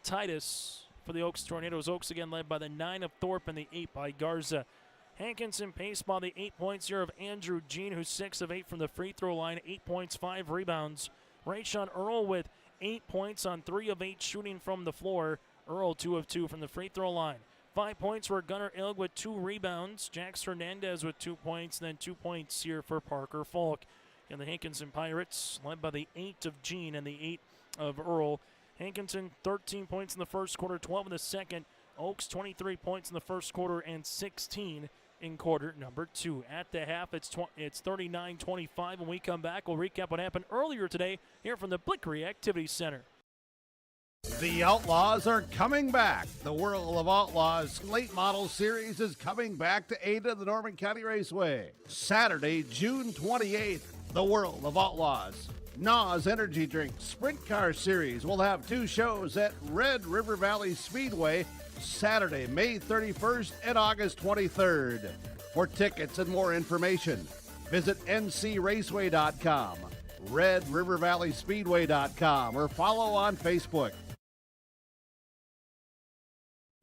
Titus for the Oaks Tornadoes. Oaks again led by the 9 of Thorpe and the 8 by Garza. Hankinson paced by the 8 points here of Andrew Jean, who's 6 of 8 from the free throw line, 8 points, 5 rebounds. Rayshon Earl with 8 points on 3 of 8 shooting from the floor. Earl 2 of 2 from the free throw line. 5 points for Gunnar Ilg with 2 rebounds. Jax Hernandez with 2 points, then 2 points here for Parker Falk. And the Hankinson Pirates led by the 8 of Jean and the 8 of Earl. Hankinson, 13 points in the first quarter, 12 in the second. Oaks, 23 points in the first quarter and 16 in quarter number 2. At the half, it's 39-25. When we come back, we'll recap what happened earlier today here from the Blickery Activity Center. The Outlaws are coming back. The World of Outlaws Late Model Series is coming back to Ada, the Norman County Raceway. Saturday, June 28th, the World of Outlaws NOS Energy Drink Sprint Car Series will have 2 shows at Red River Valley Speedway Saturday, May 31st and August 23rd. For tickets and more information, visit ncraceway.com, redrivervalleyspeedway.com, or follow on Facebook.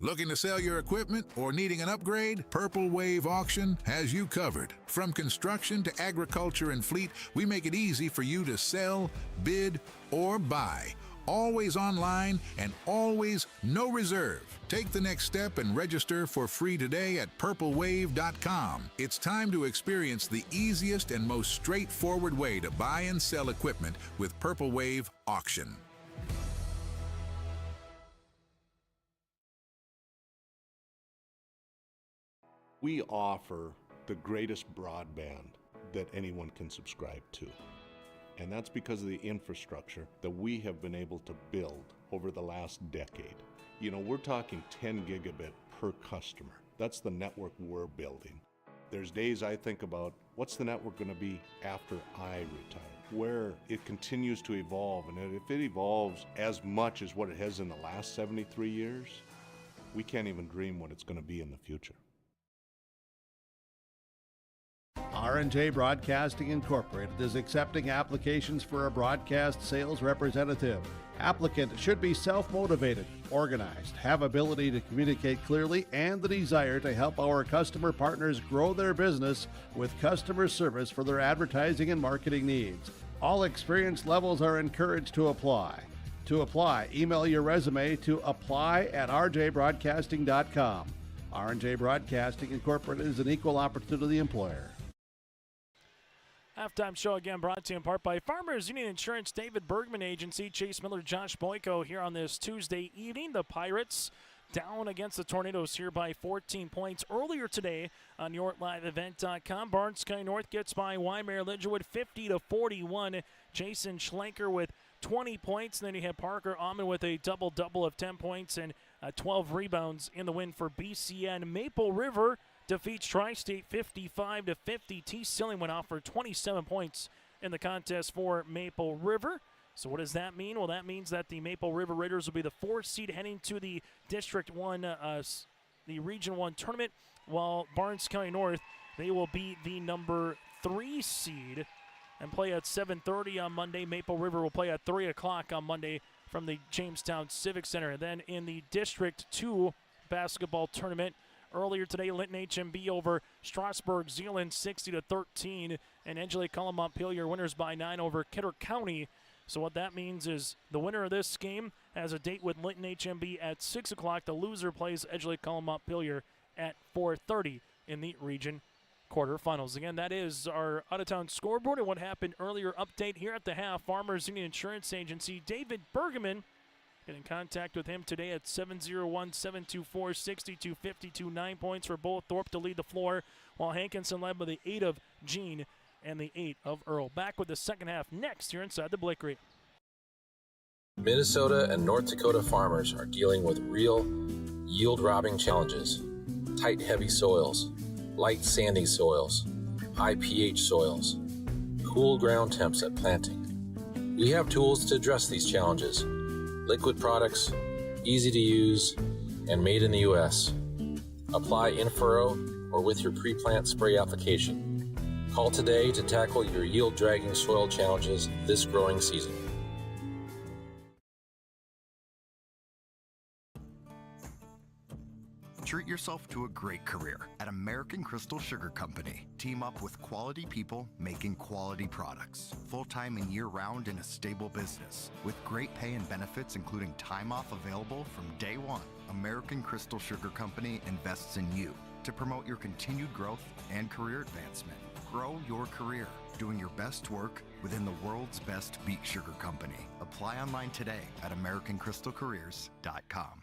Looking to sell your equipment or needing an upgrade? Purple Wave Auction has you covered. From construction to agriculture and fleet, we make it easy for you to sell, bid, or buy. Always online and always no reserve. Take the next step and register for free today at purplewave.com. It's time to experience the easiest and most straightforward way to buy and sell equipment with Purple Wave Auction. We offer the greatest broadband that anyone can subscribe to. And that's because of the infrastructure that we have been able to build over the last decade. You know, we're talking 10 gigabit per customer. That's the network we're building. There's days I think about, what's the network going to be after I retire? Where it continues to evolve, and if it evolves as much as what it has in the last 73 years, we can't even dream what it's going to be in the future. R&J Broadcasting Incorporated is accepting applications for a broadcast sales representative. Applicant should be self-motivated, organized, have ability to communicate clearly, and the desire to help our customer partners grow their business with customer service for their advertising and marketing needs. All experience levels are encouraged to apply. To apply, email your resume to apply@rjbroadcasting.com. R&J Broadcasting Incorporated is an equal opportunity employer. Halftime show again brought to you in part by Farmers Union Insurance, David Bergman Agency, Chase Miller, Josh Boyko here on this Tuesday evening. The Pirates down against the Tornadoes here by 14 points earlier today on YourLiveEvent.com. Barnes County North gets by Waimea Lidgerwood 50-41. Jason Schlenker with 20 points. And then you have Parker Almond with a double-double of 10 points and 12 rebounds in the win for BCN. Maple River defeats Tri-State 55-50. T. Silling went off for 27 points in the contest for Maple River. So what does that mean? Well, that means that the Maple River Raiders will be the 4th seed heading to the District 1, the Region 1 tournament, while Barnes County North, they will be the number 3 seed and play at 7:30 on Monday. Maple River will play at 3 o'clock on Monday from the Jamestown Civic Center. And then in the District 2 basketball tournament, earlier today, Linton HMB over Strasburg Zeeland 60-13, and Edgeley Cullum Montpelier winners by 9 over Kidder County. So what that means is the winner of this game has a date with Linton HMB at 6 o'clock. The loser plays Edgeley Cullum Montpelier at 4:30 in the region quarterfinals. Again, that is our out-of-town scoreboard and what happened earlier. Update here at the half. Farmers Union Insurance Agency, David Bergman. Get in contact with him today at 701-724-6252. 9 points for both Thorpe to lead the floor, while Hankinson led by the 8 of Gene and the 8 of Earl. Back with the second half next here inside the Blickery. Minnesota and North Dakota farmers are dealing with real yield-robbing challenges. Tight, heavy soils, light, sandy soils, high pH soils, cool ground temps at planting. We have tools to address these challenges. Liquid products, easy to use, and made in the U.S. Apply in furrow or with your pre-plant spray application. Call today to tackle your yield-dragging soil challenges this growing season. Treat yourself to a great career at American Crystal Sugar Company. Team up with quality people making quality products. Full-time and year-round in a stable business. With great pay and benefits including time off available from day one. American Crystal Sugar Company invests in you to promote your continued growth and career advancement. Grow your career doing your best work within the world's best beet sugar company. A Apply online today at AmericanCrystalCareers.com.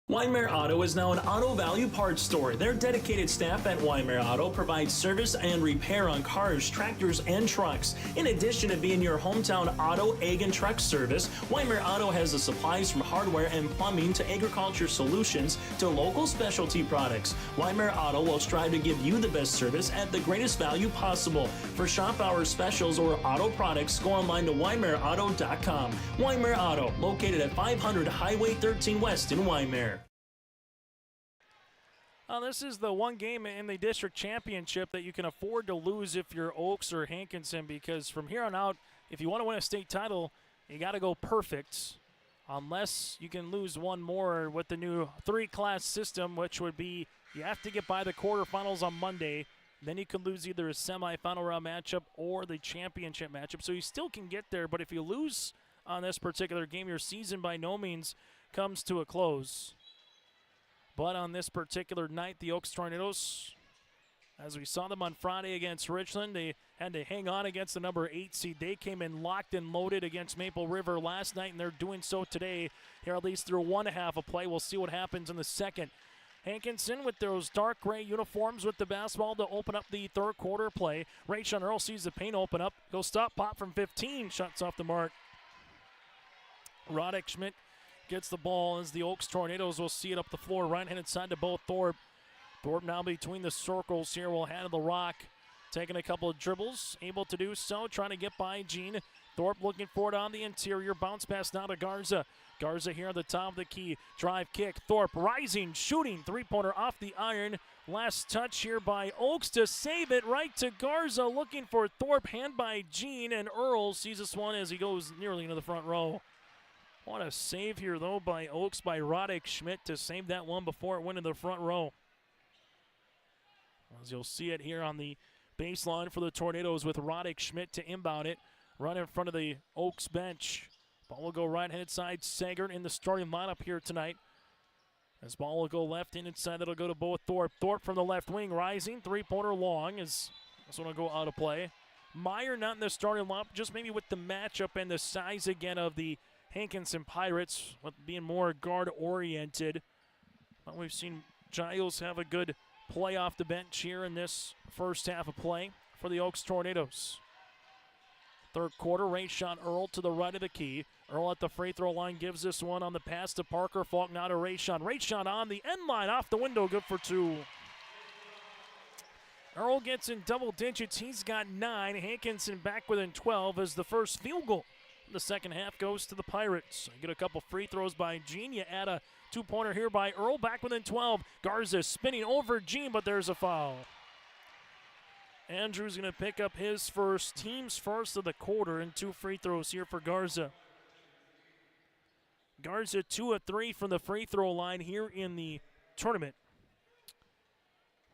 Weimar Auto is now an auto value parts store. Their dedicated staff at Weimar Auto provides service and repair on cars, tractors, and trucks. In addition to being your hometown auto, ag, and truck service, Weimar Auto has the supplies from hardware and plumbing to agriculture solutions to local specialty products. Weimar Auto will strive to give you the best service at the greatest value possible. For shop hour specials or auto products, go online to WeimarAuto.com. Weimar Auto, located at 500 Highway 13 West in Weimar. This is the one game in the district championship that you can afford to lose if you're Oaks or Hankinson, because from here on out, if you want to win a state title, you got to go perfect, unless you can lose one more with the new 3-class system, which would be you have to get by the quarterfinals on Monday. Then you can lose either a semifinal round matchup or the championship matchup. So you still can get there, but if you lose on this particular game, your season by no means comes to a close. But on this particular night, the Oaks Tornadoes, as we saw them on Friday against Richland, they had to hang on against the number 8 seed. They came in locked and loaded against Maple River last night, and they're doing so today, here at least through one half of play. We'll see what happens in the second. Hankinson with those dark gray uniforms with the basketball to open up the third quarter play. Rayshon Earl sees the paint open up. Goes stop, pop from 15, shots off the mark. Roddick Schmidt gets the ball as the Oaks Tornadoes will see it up the floor, right-handed side to Bo Thorpe. Thorpe now between the circles here will handle the rock. Taking a couple of dribbles, able to do so, trying to get by Gene. Thorpe looking for it on the interior. Bounce pass now to Garza. Garza here on the top of the key. Drive kick. Thorpe rising, shooting. Three-pointer off the iron. Last touch here by Oaks to save it right to Garza. Looking for Thorpe. Hand by Gene, and Earl sees this one as he goes nearly into the front row. What a save here, though, by Oaks, by Roddick Schmidt to save that one before it went in the front row. As you'll see it here on the baseline for the Tornadoes with Roddick Schmidt to inbound it. Right in front of the Oaks bench. Ball will go right-handed side. Sagert in the starting lineup here tonight. As ball will go left in inside, that'll go to Bo Thorpe. Thorpe from the left wing, rising. Three-pointer long as this one will go out of play. Meyer not in the starting lineup, just maybe with the matchup and the size again of the Hankinson Pirates, with being more guard-oriented. Well, we've seen Giles have a good play off the bench here in this first half of play for the Oaks Tornadoes. Third quarter, Rayshon Earl to the right of the key. Earl at the free throw line gives this one on the pass to Parker Falk, now to Rayshon. Rayshon on the end line, off the window, good for 2. Earl gets in double digits. He's got 9. Hankinson back within 12 as the first field goal. The second half goes to the Pirates. You get a couple free throws by Gene. You add a 2-pointer here by Earl, back within 12. Garza spinning over Gene, but there's a foul. Andrews going to pick up his first, team's first of the quarter, and 2 free throws here for Garza. Garza 2 of 3 from the free throw line here in the tournament.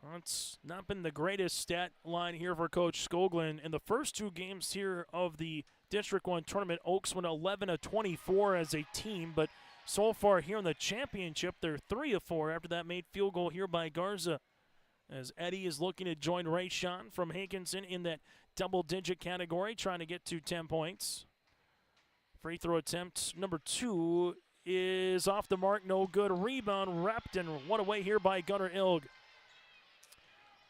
Well, it's not been the greatest stat line here for Coach Skoglund. In the first 2 games here of the District 1 tournament, Oaks went 11 of 24 as a team, but so far here in the championship, they're 3 of 4 after that made field goal here by Garza. As Eddie is looking to join Rayshon from Hankinson in that double-digit category, trying to get to 10 points. Free throw attempt number 2 is off the mark, no good. Rebound wrapped and one away here by Gunnar Ilg.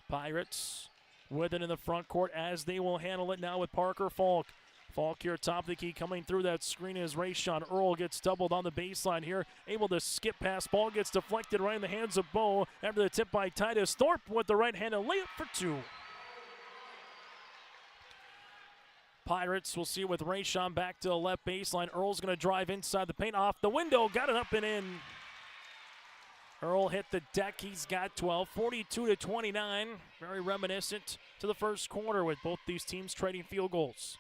Pirates with it in the front court as they will handle it now with Parker Falk. Falk here top of the key, coming through that screen as Rayshon Earl gets doubled on the baseline here. Able to skip past, ball gets deflected right in the hands of Bo after the tip by Titus Thorpe with the right-handed layup for 2. Pirates will see with Rayshon back to the left baseline. Earl's going to drive inside the paint, off the window, got it up and in. Earl hit the deck, he's got 12, 42-29. Very reminiscent to the first quarter with both these teams trading field goals.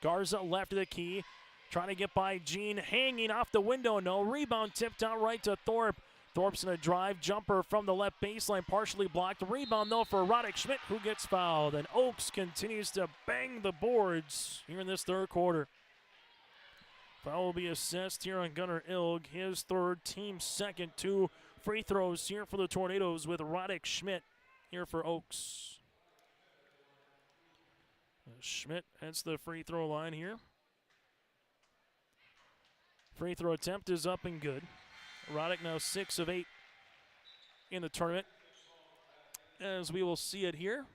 Garza left of the key, trying to get by Gene, hanging off the window, no. Rebound tipped out right to Thorpe. Thorpe's in a drive jumper from the left baseline, partially blocked. Rebound though for Roddick Schmidt, who gets fouled. And Oaks continues to bang the boards here in this third quarter. Foul will be assessed here on Gunnar Ilg, his third, team second. 2 free throws here for the Tornadoes with Roddick Schmidt here for Oaks. Schmidt heads to the free throw line here. Free throw attempt is up and good. Roddick now 6 of 8 in the tournament, as we will see it here.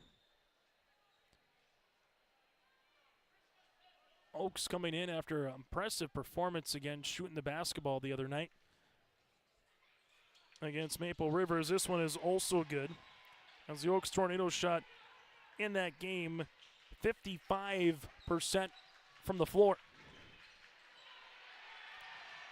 Oaks coming in after an impressive performance again, shooting the basketball the other night against Maple Rivers. This one is also good, as the Oaks Tornadoes shot in that game 55% from the floor.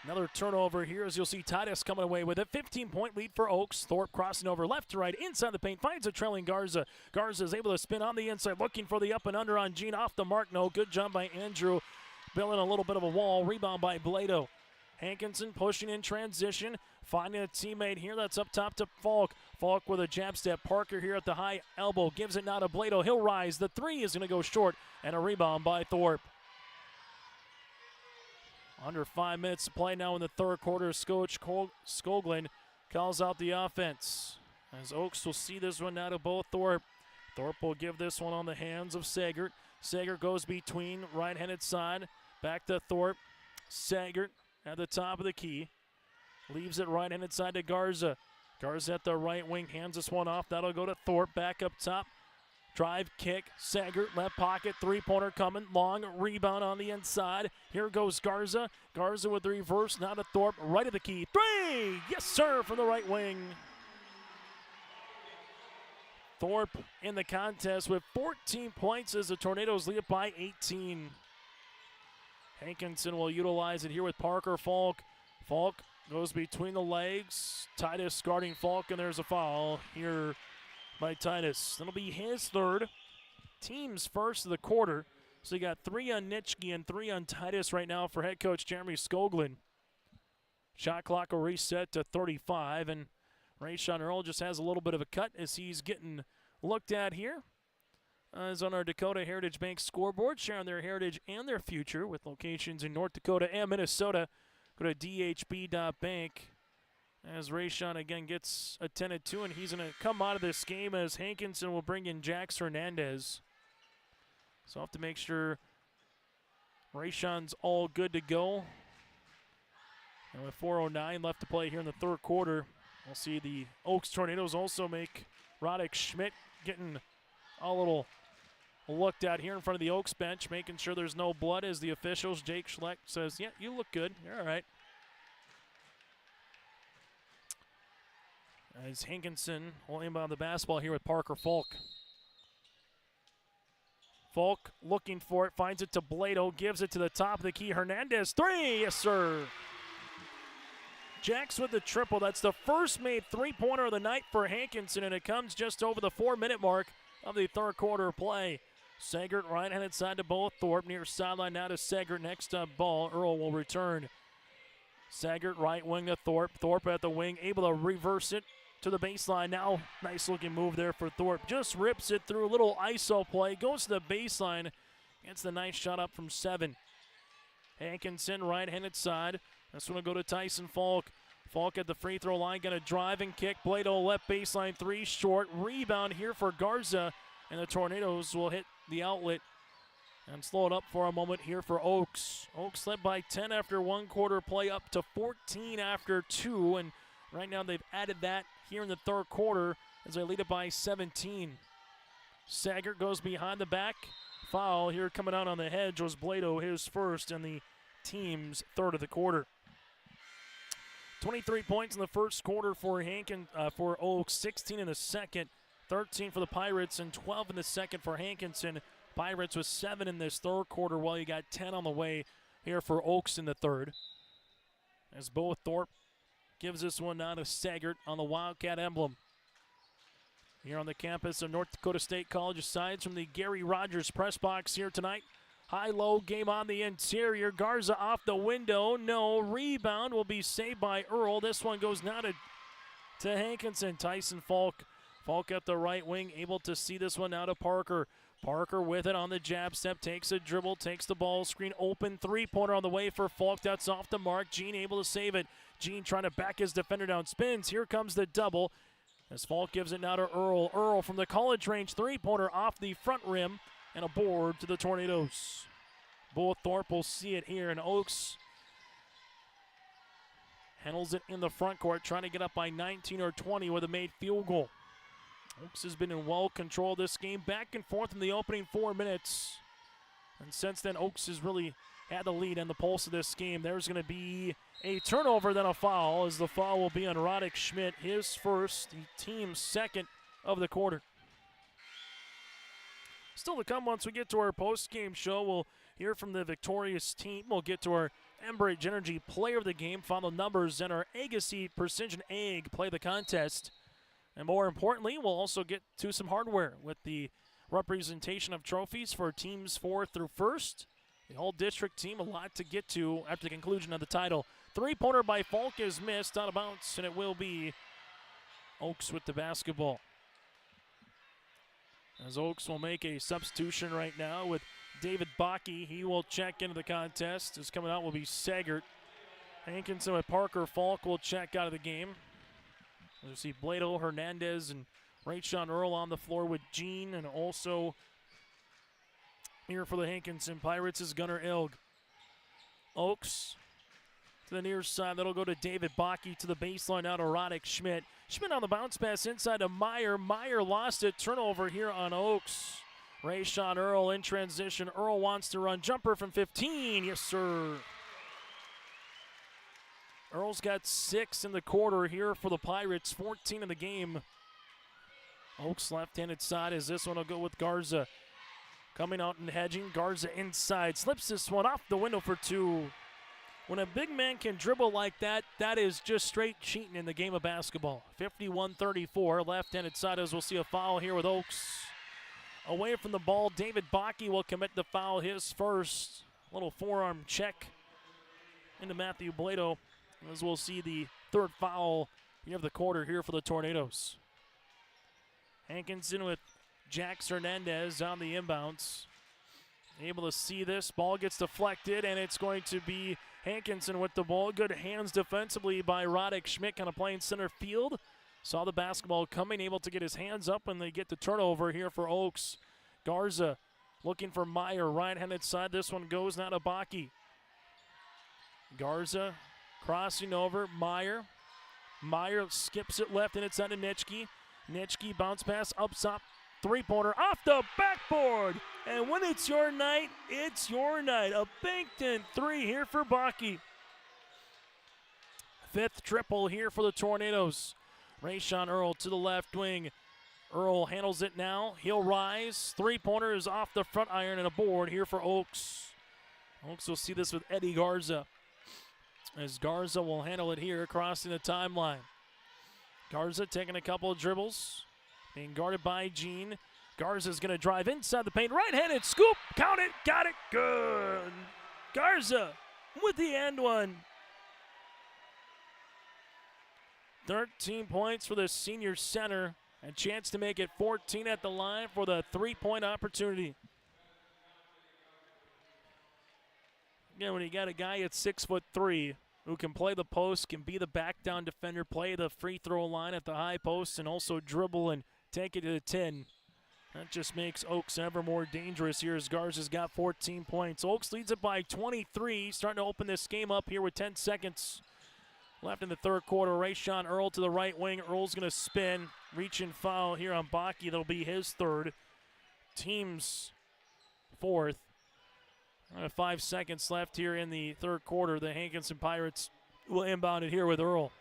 Another turnover here, as you'll see Titus coming away with it. 15-point lead for Oaks. Thorpe crossing over left to right inside the paint, finds a trailing Garza. Garza is able to spin on the inside, looking for the up and under on Gene. Off the mark, no. Good job by Andrew. Building a little bit of a wall. Rebound by Blado. Hankinson pushing in transition, finding a teammate here. That's up top to Falk. Falk with a jab step. Parker here at the high elbow. Gives it now to Blado. He'll rise. The three is going to go short, and a rebound by Thorpe. Under 5 minutes to play now in the third quarter. Coach Skoglund calls out the offense, as Oaks will see this one now to both Thorpe. Thorpe will give this one on the hands of Sagert. Sagert goes between right-handed side. Back to Thorpe. Sagert at the top of the key. Leaves it right-handed side to Garza. Garza at the right wing, hands this one off. That'll go to Thorpe. Back up top. Drive, kick, Sagert, left pocket, three-pointer coming, long rebound on the inside. Here goes Garza. Garza with the reverse, now to Thorpe, right of the key. Three! Yes, sir, from the right wing. Thorpe in the contest with 14 points as the Tornadoes lead it by 18. Hankinson will utilize it here with Parker Falk. Falk goes between the legs. Titus guarding Falk, and there's a foul here by Titus. That'll be his third. Team's first of the quarter. So you got 3 on Nitschke and 3 on Titus right now for head coach Jeremy Skoglund. Shot clock will reset to 35, and Rayshon Earl just has a little bit of a cut as he's getting looked at here. As on our Dakota Heritage Bank scoreboard, sharing their heritage and their future with locations in North Dakota and Minnesota. Go to dhb.bank. As Rayshon again gets attended to, and he's going to come out of this game as Hankinson will bring in Jax Hernandez. So I'll have to make sure Rayshon's all good to go. And with 4:09 left to play here in the third quarter, we'll see the Oaks Tornadoes also make Roddick Schmidt getting a little looked at here in front of the Oaks bench, making sure there's no blood as the officials. Jake Schleck says, yeah, you look good. You're all right. As Hankinson will inbound the basketball here with Parker Falk. Falk looking for it, finds it to Blado, gives it to the top of the key. Hernandez, three, yes sir. Jax with the triple. That's the first made three-pointer of the night for Hankinson, and it comes just over the 4-minute mark of the third quarter play. Sagert right-handed side to both. Thorpe near sideline now to Sagert. Next up ball, Earl will return. Sagert right wing to Thorpe. Thorpe at the wing, able to reverse it to the baseline. Now, nice looking move there for Thorpe. Just rips it through a little ISO play. Goes to the baseline. Gets the nice shot up from 7. Hankinson right-handed side. This one will go to Tyson Falk. Falk at the free throw line. Going to drive and kick. Blado left baseline 3 short. Rebound here for Garza. And the Tornadoes will hit the outlet and slow it up for a moment here for Oaks. Oaks led by 10 after 1 quarter play, up to 14 after 2. And right now they've added that here in the third quarter as they lead it by 17. Sagert goes behind the back. Foul here coming out on the hedge was Blado, his first and the team's third of the quarter. 23 points in the first quarter for for Oaks, 16 in the second, 13 for the Pirates, and 12 in the second for Hankinson. Pirates with 7 in this third quarter, while you got 10 on the way here for Oaks in the third. As Bo Thorpe gives this one now to Sagert on the Wildcat emblem. Here on the campus of North Dakota State College, sides from the Gary Rogers press box here tonight. High-low game on the interior. Garza off the window. No. Rebound will be saved by Earl. This one goes now to Hankinson. Tyson Falk. Falk at the right wing, able to see this one now to Parker. Parker with it on the jab step, takes a dribble, takes the ball screen, open three-pointer on the way for Falk. That's off the mark. Gene able to save it. Gene trying to back his defender down, spins. Here comes the double as Falk gives it now to Earl. Earl from the college range three-pointer off the front rim. and a board to the Tornadoes. Bullthorpe will see it here, and Oaks handles it in the front court, trying to get up by 19 or 20 with a made field goal. Oaks has been in well control of this game, back and forth in the opening 4 minutes. And since then, Oaks has really had the lead and the pulse of this game. There's going to be a turnover, then a foul, as the foul will be on Roddick Schmidt, his first, the team's second of the quarter. Still to come once we get to our post-game show, we'll hear from the victorious team. We'll get to our Enbridge Energy Player of the Game, final numbers, and our Agassi Precision Egg Play the Contest. And more importantly, we'll also get to some hardware with the representation of trophies for teams 4 through 1st. The all-district team, a lot to get to after the conclusion of the title. Three-pointer by Falk is missed, out of bounds, and it will be Oaks with the basketball. As Oaks will make a substitution right now with David Bakke. He will check into the contest. As coming out will be Sagert. Hankinson with Parker. Falk will check out of the game. You'll see Blado, Hernandez, and Rayshon Earl on the floor with Jean, and also here for the Hankinson Pirates is Gunnar Ilg. Oaks to the near side. That'll go to David Bakke to the baseline, out to Roddick Schmidt. Schmidt on the bounce pass inside to Meyer. Meyer lost it. Turnover here on Oaks. Rayshon Earl in transition. Earl wants to run. Jumper from 15. Yes, sir. Earl's got 6 in the quarter here for the Pirates. 14 in the game. Oaks left-handed side as this one will go with Garza. Coming out and hedging. Garza inside. Slips this one off the window for 2. When a big man can dribble like that, that is just straight cheating in the game of basketball. 51-34. Left-handed side as we'll see a foul here with Oaks. Away from the ball, David Bakke will commit the foul, his first. Little forearm check into Matthew Blado, as we'll see the third foul of the quarter here for the Tornadoes. Hankinson with Jax Hernandez on the inbounds. Able to see this. Ball gets deflected, and it's going to be Hankinson with the ball. Good hands defensively by Roddick Schmidt, kind of playing center field. Saw the basketball coming, able to get his hands up, and they get the turnover here for Oaks. Garza looking for Meyer, right-handed side. This one goes now to Bakke. Garza crossing over, Meyer. Meyer skips it left, and it's on to Nitschke. Nitschke bounce pass up top. Three-pointer off the backboard. And when it's your night, it's your night. A banked-in 3 here for Bakke. 5th triple here for the Tornadoes. Rayshon Earl to the left wing. Earl handles it now. He'll rise. Three-pointer is off the front iron and a board here for Oaks. Oaks will see this with Eddie Garza, as Garza will handle it here, crossing the timeline. Garza taking a couple of dribbles, being guarded by Jean. Garza's going to drive inside the paint. Right-handed scoop. Count it. Got it. Good. Garza with the and one. 13 points for the senior center. A chance to make it 14 at the line for the three-point opportunity. Again, when you got a guy at 6'3" who can play the post, can be the back-down defender, play the free throw line at the high post, and also dribble and take it to the 10. That just makes Oaks ever more dangerous here as Garza's got 14 points. Oaks leads it by 23, starting to open this game up here with 10 seconds left in the third quarter. Rayshon Earl to the right wing. Earl's going to spin, reach and foul here on Bakke. That'll be his third. Team's fourth. 5 seconds left here in the third quarter. The Hankinson Pirates will inbound it here with Earl.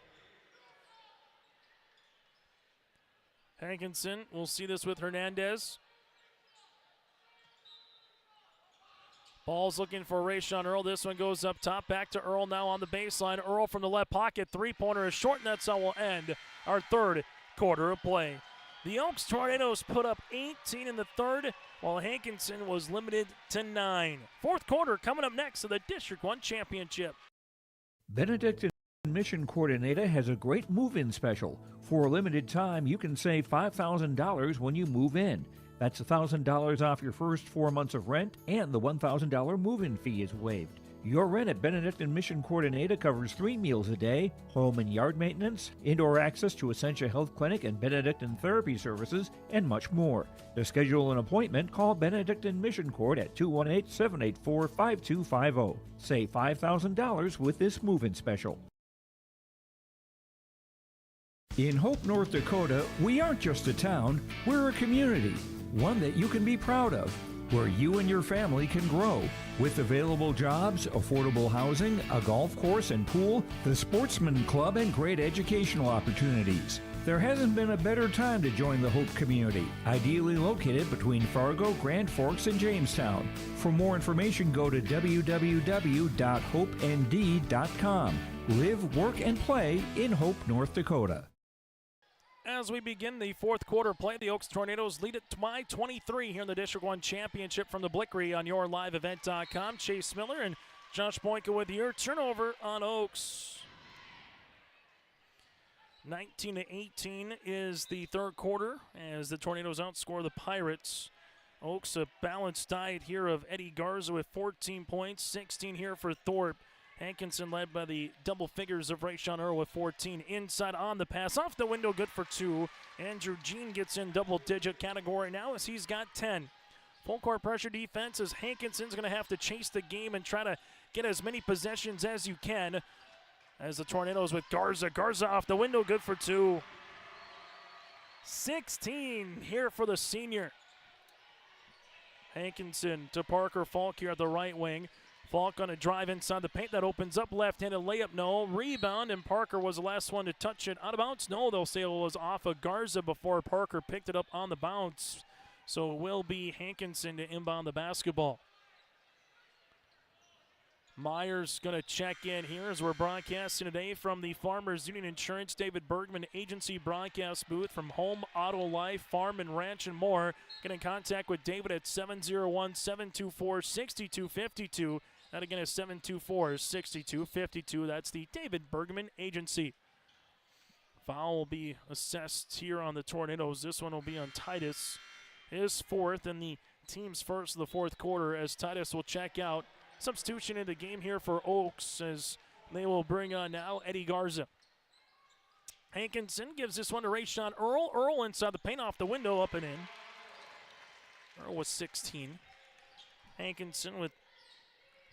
Hankinson, we'll see this with Hernandez. Ball's looking for Rayshon Earl. This one goes up top. Back to Earl now on the baseline. Earl from the left pocket. Three-pointer is short, and that's how we'll end our third quarter of play. The Oaks Tornadoes put up 18 in the third, while Hankinson was limited to 9. Fourth quarter coming up next to the District 1 Championship. Benedictine Mission Coordinator has a great move-in special. For a limited time, you can save $5,000 when you move in. That's $1,000 off your first 4 months of rent, and the $1,000 move-in fee is waived. Your rent at Benedictine Mission Court in Ada covers 3 meals a day, home and yard maintenance, indoor access to Essentia Health Clinic and Benedictine Therapy Services, and much more. To schedule an appointment, call Benedictine Mission Court at 218-784-5250. Save $5,000 with this move-in special. In Hope, North Dakota, we aren't just a town, we're a community, one that you can be proud of, where you and your family can grow. With available jobs, affordable housing, a golf course and pool, the Sportsman Club, and great educational opportunities. There hasn't been a better time to join the Hope community, ideally located between Fargo, Grand Forks, and Jamestown. For more information, go to www.hopend.com. Live, work, and play in Hope, North Dakota. As we begin the fourth quarter play, the Oaks Tornadoes lead it by 23 here in the District 1 Championship from the Blickery on yourliveevent.com. Chase Miller and Josh Boyka with your turnover on Oaks. 19-18 is the third quarter as the Tornadoes outscore the Pirates. Oaks a balanced diet here of Eddie Garza with 14 points, 16 here for Thorpe. Hankinson led by the double figures of Rayshawn Earl with 14. Inside on the pass, off the window, good for 2. Andrew Jean gets in double-digit category now as he's got 10. Full court pressure defense as Hankinson's going to have to chase the game and try to get as many possessions as you can. As the Tornadoes with Garza. Garza off the window, good for 2. 16 here for the senior. Hankinson to Parker Falk here at the right wing. Falk on a drive inside the paint. That opens up. Left-handed layup, no. Rebound, and Parker was the last one to touch it. Out of bounds, no. They'll say it was off of Garza before Parker picked it up on the bounce. So it will be Hankinson to inbound the basketball. Myers going to check in here as we're broadcasting today from the Farmers Union Insurance David Bergman Agency broadcast booth from Home, Auto Life, Farm and Ranch, and more. Get in contact with David at 701-724-6252. That again is 724-6252. That's the David Bergman Agency. Foul will be assessed here on the Tornadoes. This one will be on Titus. His fourth and the team's first of the fourth quarter as Titus will check out. Substitution in the game here for Oaks as they will bring on now Eddie Garza. Hankinson gives this one to Rayshawn Earl. Earl inside the paint, off the window, up and in. Earl was 16. Hankinson with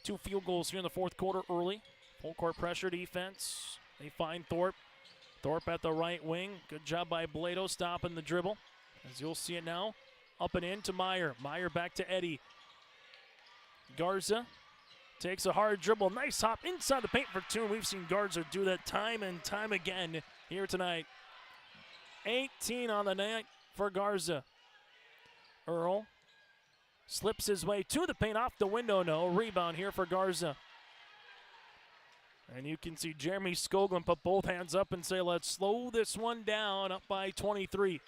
2 field goals here in the fourth quarter early. Full court pressure defense. They find Thorpe. Thorpe at the right wing. Good job by Blado stopping the dribble. As you'll see it now, up and in to Meyer. Meyer back to Eddie. Garza takes a hard dribble. Nice hop inside the paint for 2. We've seen Garza do that time and time again here tonight. 18 on the night for Garza. Earl slips his way to the paint, off the window, no. Rebound here for Garza. And you can see Jeremy Skoglund put both hands up and say, let's slow this one down, up by 23.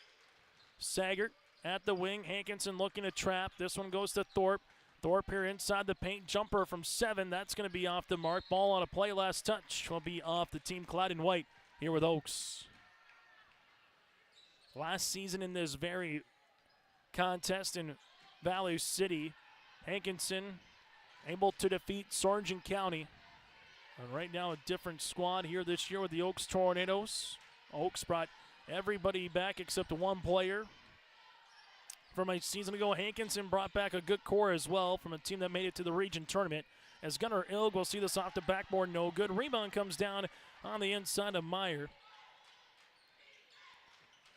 Saggart at the wing. Hankinson looking to trap. This one goes to Thorpe. Thorpe here inside the paint. Jumper from 7. That's going to be off the mark. Ball on a play. Last touch will be off the team clad in white here with Oaks. Last season in this very contest in Valley City, Hankinson able to defeat Sargent County. And right now a different squad here this year with the Oaks Tornadoes. Oaks brought everybody back except one player. From a season ago, Hankinson brought back a good core as well from a team that made it to the region tournament. As Gunnar Ilg will see this off the backboard, no good. Rebound comes down on the inside of Meyer.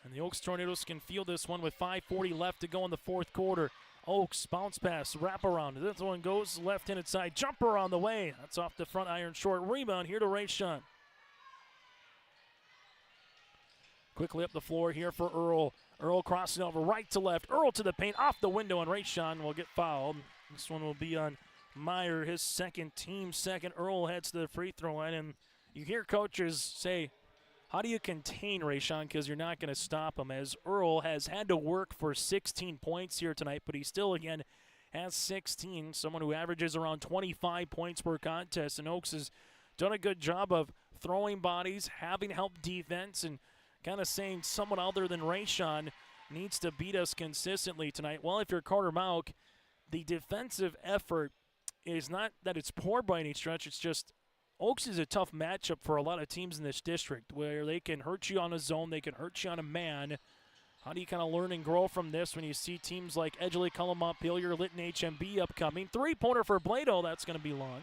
And the Oaks Tornadoes can field this one with 5:40 left to go in the fourth quarter. Oaks, bounce pass, wraparound. This one goes left-handed side. Jumper on the way. That's off the front iron short. Rebound here to Rayshawn. Quickly up the floor here for Earl. Earl crossing over right to left. Earl to the paint, off the window, and Rayshawn will get fouled. This one will be on Meyer, his second, team second. Earl heads to the free throw line, and you hear coaches say, how do you contain Rayshawn? Because you're not going to stop him, as Earl has had to work for 16 points here tonight, but he still, again, has 16. Someone who averages around 25 points per contest, and Oaks has done a good job of throwing bodies, having help defense, and kind of saying someone other than Rayshawn needs to beat us consistently tonight. Well, if you're Carter Mauk, the defensive effort is not that it's poor by any stretch. It's just Oaks is a tough matchup for a lot of teams in this district where they can hurt you on a zone, they can hurt you on a man. How do you kind of learn and grow from this when you see teams like Edgeley, Cullum, Montpelier, Lytton, HMB upcoming? Three-pointer for Blado, that's going to be long.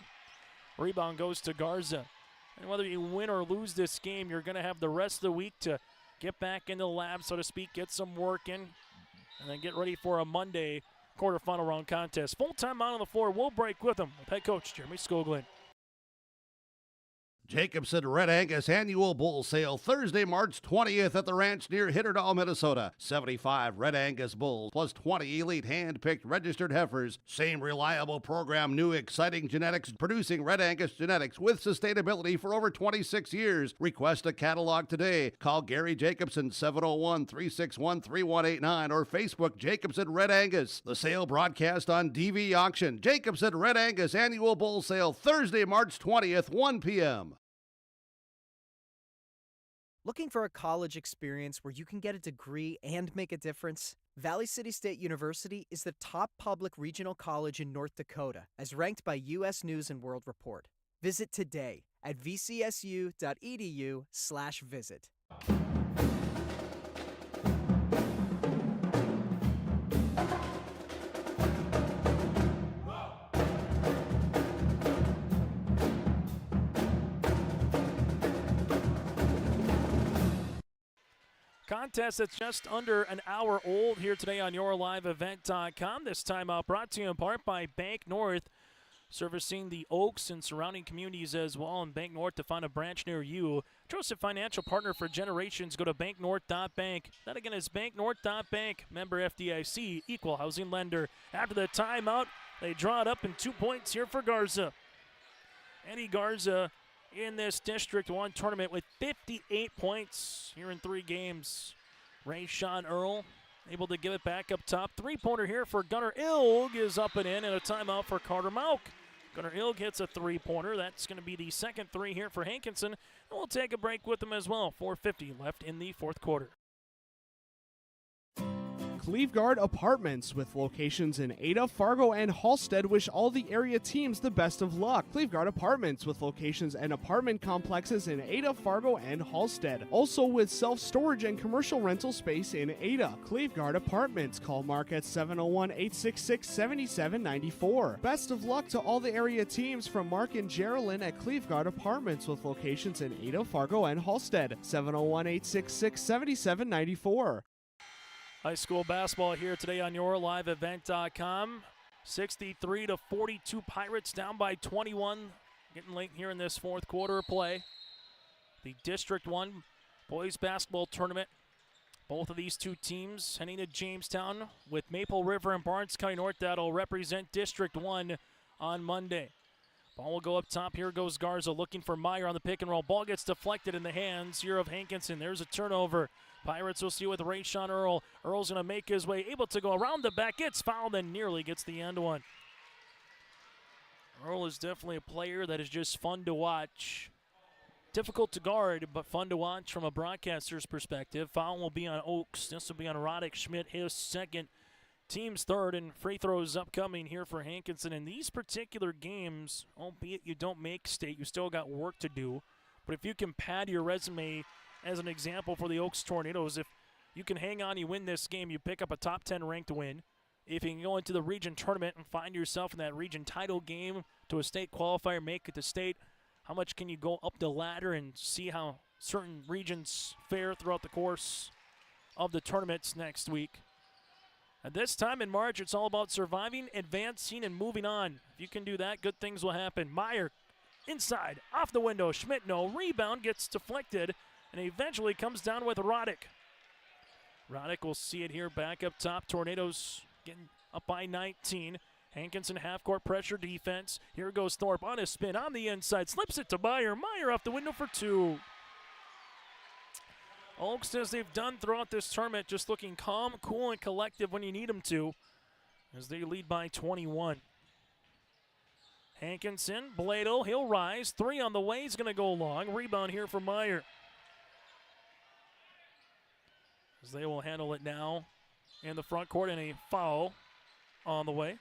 Rebound goes to Garza. And whether you win or lose this game, you're going to have the rest of the week to get back into the lab, so to speak, get some work in, and then get ready for a Monday quarterfinal round contest. Full-time out on the floor. We'll break with them with head coach Jeremy Skoglund. Jacobson Red Angus Annual Bull Sale Thursday, March 20th at the ranch near Hitterdall, Minnesota. 75 Red Angus bulls plus 20 elite hand-picked registered heifers. Same reliable program, new exciting genetics, producing Red Angus genetics with sustainability for over 26 years. Request a catalog today. Call Gary Jacobson 701-361-3189 or Facebook Jacobson Red Angus. The sale broadcast on DV Auction. Jacobson Red Angus Annual Bull Sale Thursday, March 20th, 1 p.m. Looking for a college experience where you can get a degree and make a difference? Valley City State University is the top public regional college in North Dakota, as ranked by U.S. News and World Report. Visit today at vcsu.edu/visit. Contest that's just under an hour old here today on YourLiveEvent.com. This time brought to you in part by Bank North, servicing the Oaks and surrounding communities as well. And Bank North, to find a branch near you. Trusted financial partner for generations. Go to banknorth.bank. That again is banknorth.bank. Member FDIC, equal housing lender. After the timeout, they draw it up in 2 points here for Garza. Eddie Garza in this District 1 tournament with 58 points here in 3 games. Ray-Sean Earl able to give it back up top. Three-pointer here for Gunnar Ilg is up and in, and a timeout for Carter Mauk. Gunnar Ilg hits a three-pointer. That's going to be the second three here for Hankinson. And we'll take a break with them as well. 4:50 left in the fourth quarter. Cleveguard Apartments, with locations in Ada, Fargo, and Halstead, wish all the area teams the best of luck. Cleveguard Apartments, with locations and apartment complexes in Ada, Fargo, and Halstead. Also with self-storage and commercial rental space in Ada. Cleveguard Apartments. Call Mark at 701-866-7794. Best of luck to all the area teams from Mark and Geraldine at Cleveguard Apartments, with locations in Ada, Fargo, and Halstead. 701-866-7794. High school basketball here today on YourLiveEvent.com. 63-42 Pirates down by 21. Getting late here in this fourth quarter of play. The District 1 boys basketball tournament. Both of these two teams heading to Jamestown with Maple River and Barnes County North. That'll represent District 1 on Monday. Ball will go up top. Here goes Garza looking for Meyer on the pick and roll. Ball gets deflected in the hands here of Hankinson. There's a turnover. Pirates will see with Ray-Sean Earl. Earl's going to make his way, able to go around the back, gets fouled, and nearly gets the end one. Earl is definitely a player that is just fun to watch. Difficult to guard, but fun to watch from a broadcaster's perspective. Foul will be on Oaks. This will be on Roddick Schmidt, his second. Team's third, and free throws upcoming here for Hankinson. In these particular games, albeit you don't make state, you still got work to do. But if you can pad your resume as an example for the Oaks Tornadoes, if you can hang on, you win this game, you pick up a top 10 ranked win. If you can go into the region tournament and find yourself in that region title game to a state qualifier, make it to state, how much can you go up the ladder and see how certain regions fare throughout the course of the tournaments next week? At this time in March, it's all about surviving, advancing, and moving on. If you can do that, good things will happen. Meyer inside, off the window. Schmidt, no. Rebound gets deflected, and eventually comes down with Roddick. Roddick will see it here back up top. Tornadoes getting up by 19. Hankinson half-court pressure defense. Here goes Thorpe on his spin on the inside. Slips it to Meyer. Meyer off the window for two. Oaks, as they've done throughout this tournament, just looking calm, cool, and collective when you need them to, as they lead by 21. Hankinson, Blado, he'll rise. Three on the way, he's going to go long. Rebound here for Meyer. As they will handle it now in the front court, and a foul on the way.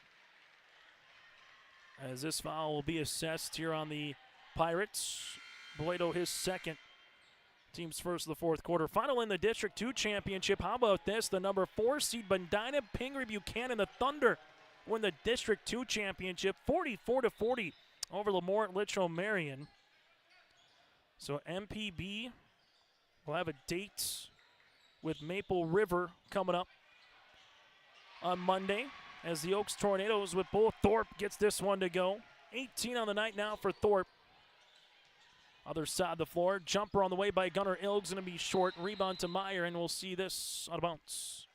as this foul will be assessed here on the Pirates. Boleto his second. Team's first of the fourth quarter. Final in the District 2 championship. How about this? The number 4 seed Medina Pingree Buchanan, the Thunder, win the District 2 championship 44-40 over Lamort Litchfield Marion. So MPB will have a date with Maple River coming up on Monday as the Oaks Tornadoes with both. Thorpe gets this one to go. 18 on the night now for Thorpe. Other side of the floor, jumper on the way by Gunnar Ilg's going to be short. Rebound to Meyer, and we'll see this out of bounds.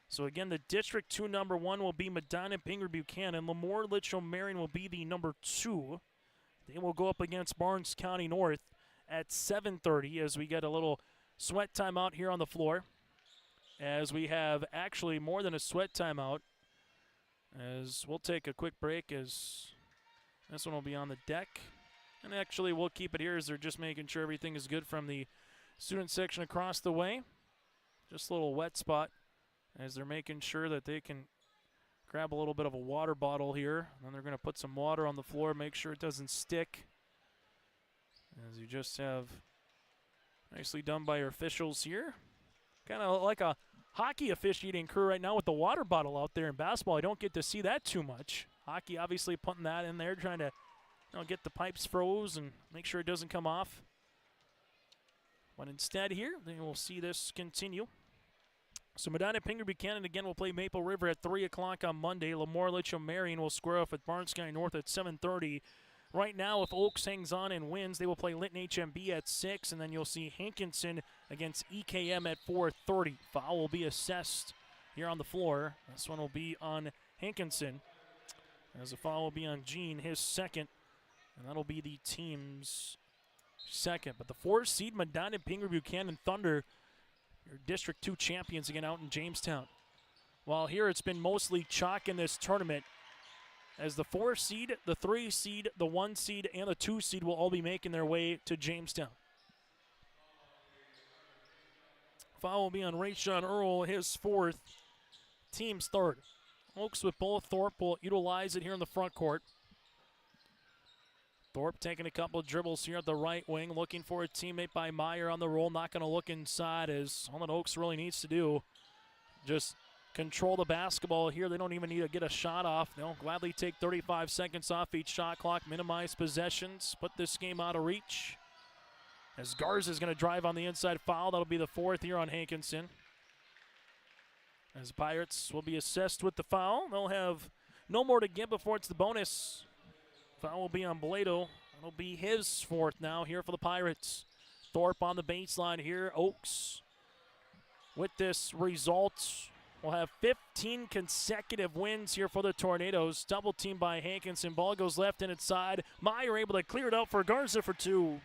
So again, the District 2 number 1 will be Medina Pingree Buchanan. Lamore Litchfield Marion will be the number 2. They will go up against Barnes County North at 7:30 as we get a little sweat timeout here on the floor. As we have actually more than a sweat timeout, as we'll take a quick break as this one will be on the deck. And actually, we'll keep it here as they're just making sure everything is good from the student section across the way. Just a little wet spot as they're making sure that they can grab a little bit of a water bottle here. And then they're going to put some water on the floor, make sure it doesn't stick. As you just have nicely done by our officials here. Kind of like a hockey officiating crew right now with the water bottle out there in basketball. I don't get to see that too much. Hockey obviously putting that in there, trying to get the pipes froze and make sure it doesn't come off. But instead here, they will see this continue. So Medina Pingree Buchanan again will play Maple River at 3 o'clock on Monday. Lamore Litchfield Marion will square off with Barnes County North at 7:30. Right now, if Oaks hangs on and wins, they will play Linton HMB at 6, and then you'll see Hankinson against EKM at 4:30. Foul will be assessed here on the floor. This one will be on Hankinson, as the foul will be on Gene, his second. And that'll be the team's second. But the 4 seed Medina Pingree Buchanan Thunder, your District 2 champions again out in Jamestown. While here it's been mostly chalk in this tournament, as the 4 seed, the 3 seed, the 1 seed, and the 2 seed will all be making their way to Jamestown. Foul will be on Rayshawn Earl, his 4th, team's 3rd. Oaks with both. Thorpe will utilize it here in the front court. Thorpe taking a couple of dribbles here at the right wing, looking for a teammate by Meyer on the roll. Not going to look inside, as all that Oaks really needs to do, just control the basketball here. They don't even need to get a shot off. They'll gladly take 35 seconds off each shot clock, minimize possessions, put this game out of reach. As Garza is going to drive on the inside foul. That'll be the 4th here on Hankinson. As Pirates will be assessed with the foul. They'll have no more to give before it's the bonus. Foul will be on Boleto. It'll be his 4th now here for the Pirates. Thorpe on the baseline here. Oaks with this result will have 15 consecutive wins here for the Tornadoes. Double team by Hankinson. Ball goes left and inside. Meyer able to clear it out for Garza for 2.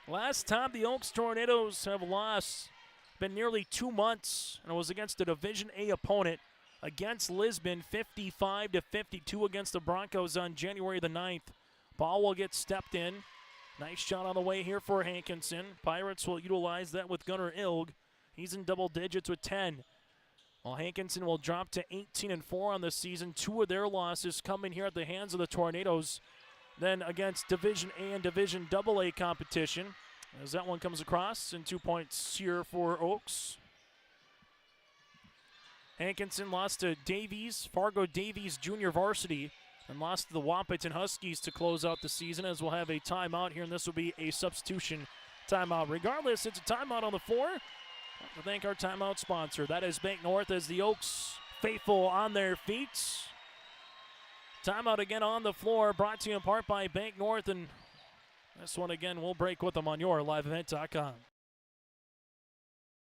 Last time the Oaks Tornadoes have lost been nearly 2 months, and it was against a Division A opponent. Against Lisbon, 55-52 against the Broncos on January the 9th. Ball will get stepped in. Nice shot on the way here for Hankinson. Pirates will utilize that with Gunnar Ilg. He's in double digits with 10. While Hankinson will drop to 18-4 on the season. 2 of their losses coming here at the hands of the Tornadoes. Then against Division A and Division AA competition. As that one comes across, and 2 points here for Oaks. Hankinson lost to Davies, Fargo Davies Junior Varsity, and lost to the Wahpeton Huskies to close out the season, as we'll have a timeout here, and this will be a substitution timeout. Regardless, it's a timeout on the floor. I'd like to thank our timeout sponsor. That is Bank North, as the Oaks faithful on their feet. Timeout again on the floor, brought to you in part by Bank North, and this one again we'll break with them on your liveevent.com.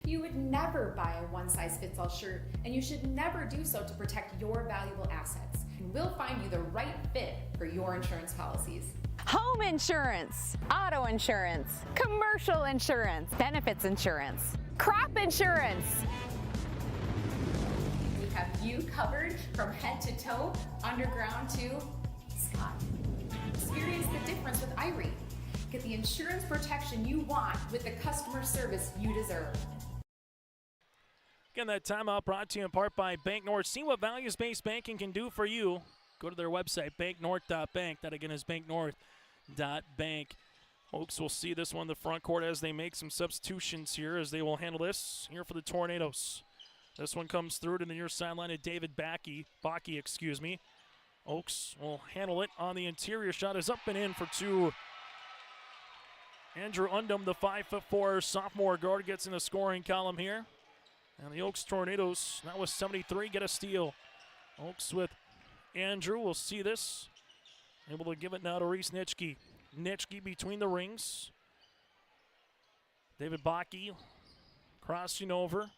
You would never buy a one-size-fits-all shirt, and you should never do so to protect your valuable assets. And we'll find you the right fit for your insurance policies. Home insurance, auto insurance, commercial insurance, benefits insurance, crop insurance. We have you covered from head to toe, underground to Scott. Experience the difference with Irie. Get the insurance protection you want with the customer service you deserve. Again, that timeout brought to you in part by Bank North. See what values-based banking can do for you. go to their website, banknorth.bank. That again is banknorth.bank. Oaks will see this one in the front court as they make some substitutions here as they will handle this here for the Tornadoes. This one comes through to the near sideline of David Bakke. Oaks will handle it on the interior. Shot is up and in for two. Andrew Undum, the 5'4" sophomore guard, gets in the scoring column here. And the Oaks Tornadoes, that was 73, get a steal. Oaks with Andrew, we'll see this. Able to give it now to Reese Nitschke. Nitschke between the rings. David Bakke crossing over.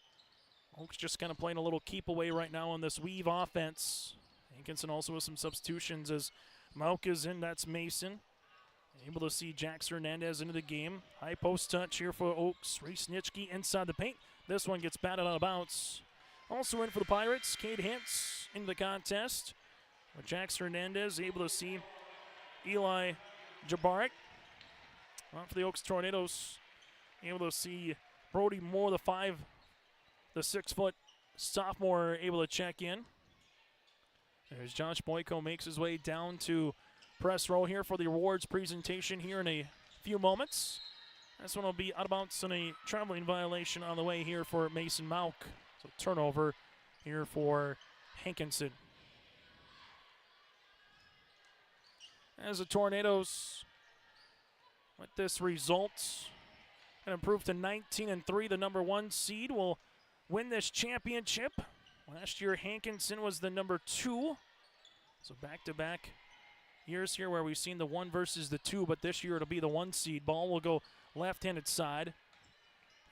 Oaks just kind of playing a little keep away right now on this weave offense. Hankinson also with some substitutions as Mauk is in, that's Mason. Able to see Jax Hernandez into the game. High post touch here for Oaks. Reese Nitschke inside the paint. This one gets batted out of bounds. Also in for the Pirates, Cade Hintz into the contest. With Jax Hernandez able to see Eli Jabarik. On for the Oaks Tornadoes, able to see Brody Moore, the 6-foot sophomore, able to check in. There's Josh Boyko makes his way down to press row here for the awards presentation here in a few moments. This one will be out of bounds on a traveling violation on the way here for Mason Mauk. So turnover here for Hankinson. As the Tornadoes, with this result, and improve to 19-3, the number 1 seed will win this championship. Last year, Hankinson was the number 2. So back-to-back years here where we've seen the 1 versus the 2, but this year it'll be the 1 seed. Ball will go left-handed side.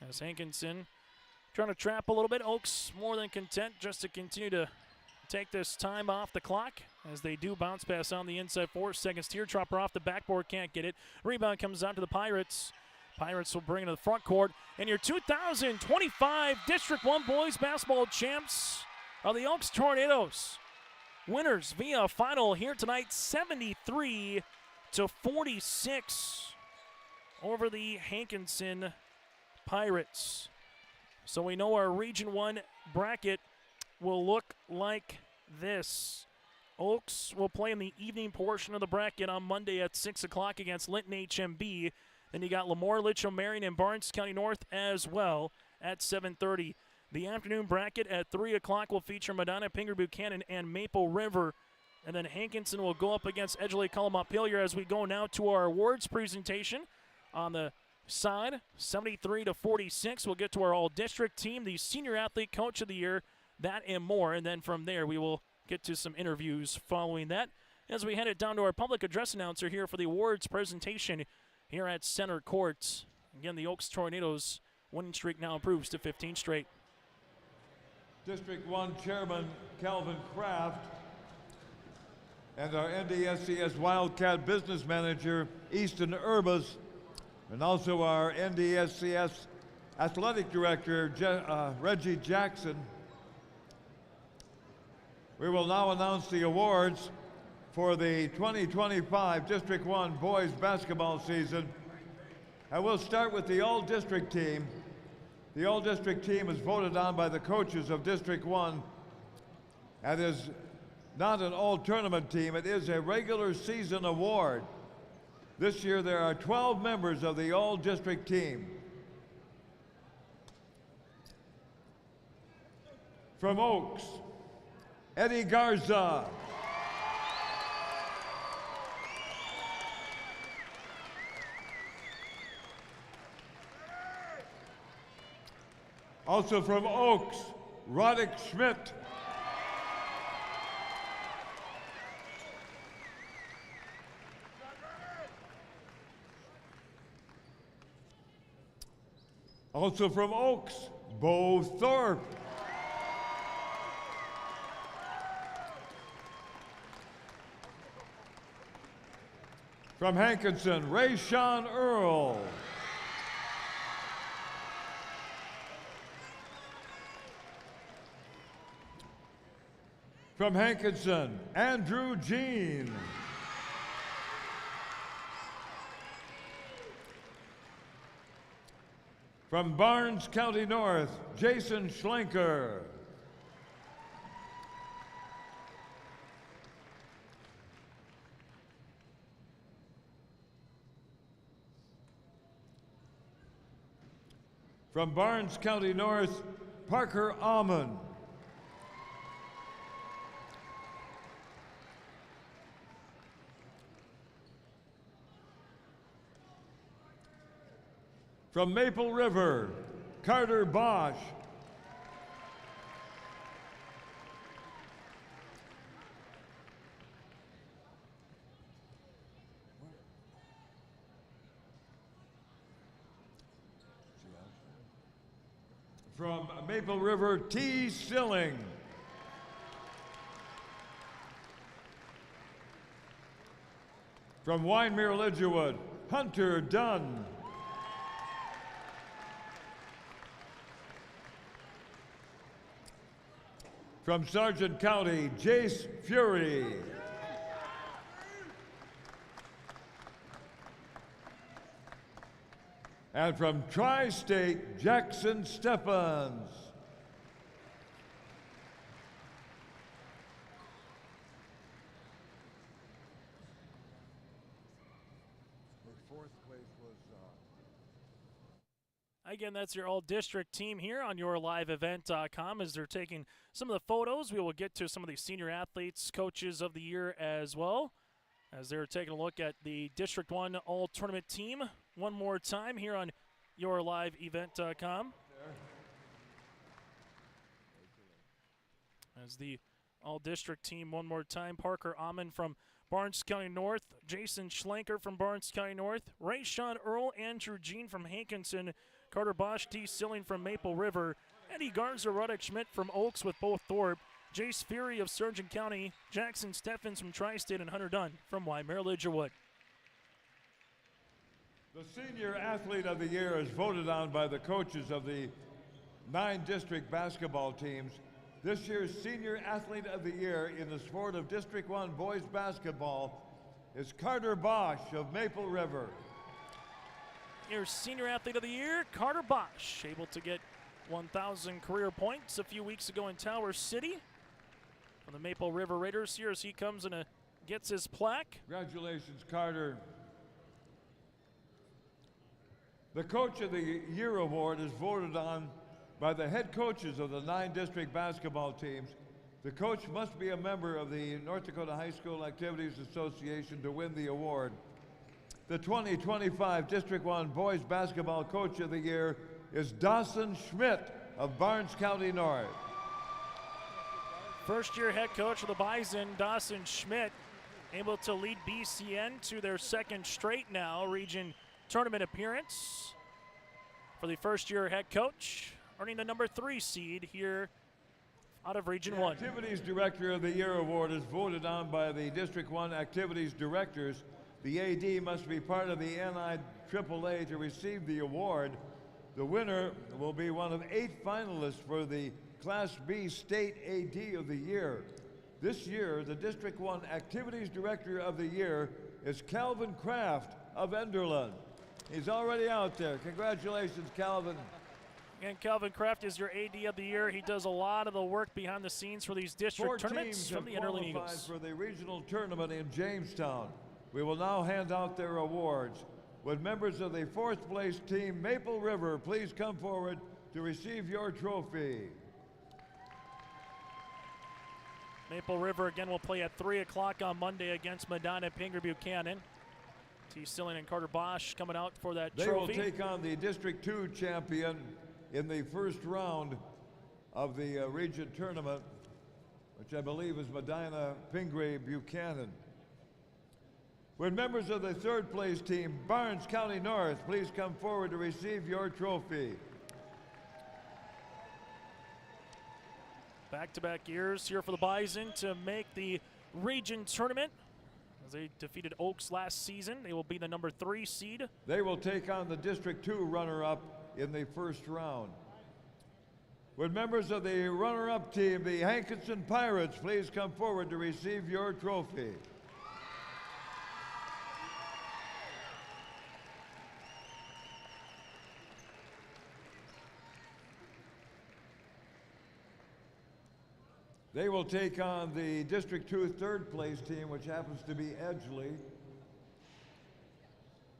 As Hankinson trying to trap a little bit. Oaks more than content just to continue to take this time off the clock as they do bounce pass on the inside 4 seconds. Teardropper off the backboard, can't get it. Rebound comes out to the Pirates. Pirates will bring it to the front court. And your 2025 District 1 boys basketball champs are the Oaks Tornadoes. Winners via final here tonight, 73-46 over the Hankinson Pirates. So we know our Region 1 bracket will look like this. Oaks will play in the evening portion of the bracket on Monday at 6 o'clock against Linton HMB. Then you got Lemoore, Litchfield, Marion, and Barnes County North as well at 7:30. The afternoon bracket at 3 o'clock will feature Medina, Pinger Buchanan, and Maple River. And then Hankinson will go up against Edgeley Cullum Montpelier as we go now to our awards presentation. On the side, 73-46. We'll get to our all-district team, the Senior Athlete Coach of the Year, that and more. And then from there, we will get to some interviews following that as we head it down to our public address announcer here for the awards presentation here at Center Court. Again, the Oaks Tornadoes winning streak now improves to 15 straight. District 1 Chairman Calvin Kraft and our NDSCS Wildcat Business Manager Easton Urbas, and also our NDSCS Athletic Director Reggie Jackson. We will now announce the awards for the 2025 District 1 boys basketball season. And we'll start with the all-district team. The all-district team is voted on by the coaches of District 1 and is not an all-tournament team. It is a regular season award. This year there are 12 members of the all-district team. From Oaks, Eddie Garza. Also from Oaks, Roddick Schmidt. Also from Oaks, Bo Thorpe. From Hankinson, Rayshawn Earl. From Hankinson, Andrew Jean. From Barnes County North, Jason Schlenker. From Barnes County North, Parker Almond. From Maple River, Carter Bosch. From Maple River, T. Silling. From Winemere Lidgerwood, Hunter Dunn. From Sargent County, Jace Fury. And from Tri-State, Jackson Stephens. Fourth place was Again, that's your all-district team here on yourliveevent.com as they're taking some of the photos. We will get to some of the senior athletes, coaches of the year as well, as they're taking a look at the District 1 all-tournament team one more time here on yourliveevent.com. As the all-district team one more time, Parker Amon from Barnes County North, Jason Schlenker from Barnes County North, Ray Sean Earl, Andrew Jean from Hankinson, Carter Bosch, T. Silling from Maple River, Eddie Garza, Ruddick Schmidt from Oaks with both Thorpe, Jace Fury of Sargent County, Jackson Steffens from Tri-State, and Hunter Dunn from Winemere Lidgerwood. The Senior Athlete of the Year is voted on by the coaches of the 9 district basketball teams. This year's Senior Athlete of the Year in the sport of District 1 boys basketball is Carter Bosch of Maple River. Your Senior Athlete of the Year, Carter Bosch, able to get 1,000 career points a few weeks ago in Tower City from the Maple River Raiders here as he comes and gets his plaque. Congratulations, Carter. The Coach of the Year award is voted on by the head coaches of the 9 district basketball teams. The coach must be a member of the North Dakota High School Activities Association to win the award. The 2025 District 1 Boys Basketball Coach of the Year is Dawson Schmidt of Barnes County North. First-year head coach of the Bison, Dawson Schmidt, able to lead BCN to their second straight now region tournament appearance for the first-year head coach, earning the number 3 seed here out of Region 1. The Activities Director of the Year award is voted on by the District 1 Activities Directors. The AD must be part of the NIAAA to receive the award. The winner will be one of 8 finalists for the Class B State AD of the Year. This year, the District 1 Activities Director of the Year is Calvin Kraft of Enderlin. He's already out there. Congratulations, Calvin. And Calvin Kraft is your AD of the Year. He does a lot of the work behind the scenes for these district 4 tournaments teams from the have Enderlin qualified Eagles. for the regional tournament in Jamestown. We will now hand out their awards. Would members of the 4th place team, Maple River, please come forward to receive your trophy. Maple River again will play at 3 o'clock on Monday against Medina Pinger Buchanan. T. Silling and Carter Bosch coming out for that They trophy. will take on the District 2 champion in the first round of the region tournament, which I believe is Medina Pingree Buchanan. Would members of the 3rd place team, Barnes County North, please come forward to receive your trophy. Back-to-back years here for the Bison to make the region tournament. As they defeated Oaks last season, they will be the number 3 seed. They will take on the District 2 runner-up in the first round. Would members of the runner-up team, the Hankinson Pirates, please come forward to receive your trophy. They will take on the District 2 3rd place team, which happens to be Edgeley.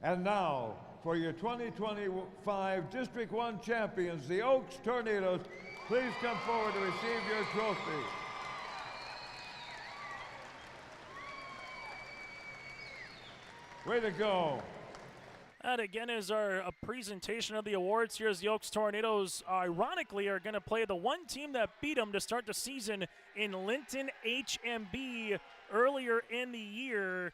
And now, for your 2025 District 1 champions, the Oaks Tornadoes. Please come forward to receive your trophy. Way to go. That again is our presentation of the awards here as the Oaks Tornadoes, ironically, are going to play the one team that beat them to start the season in Linton HMB earlier in the year.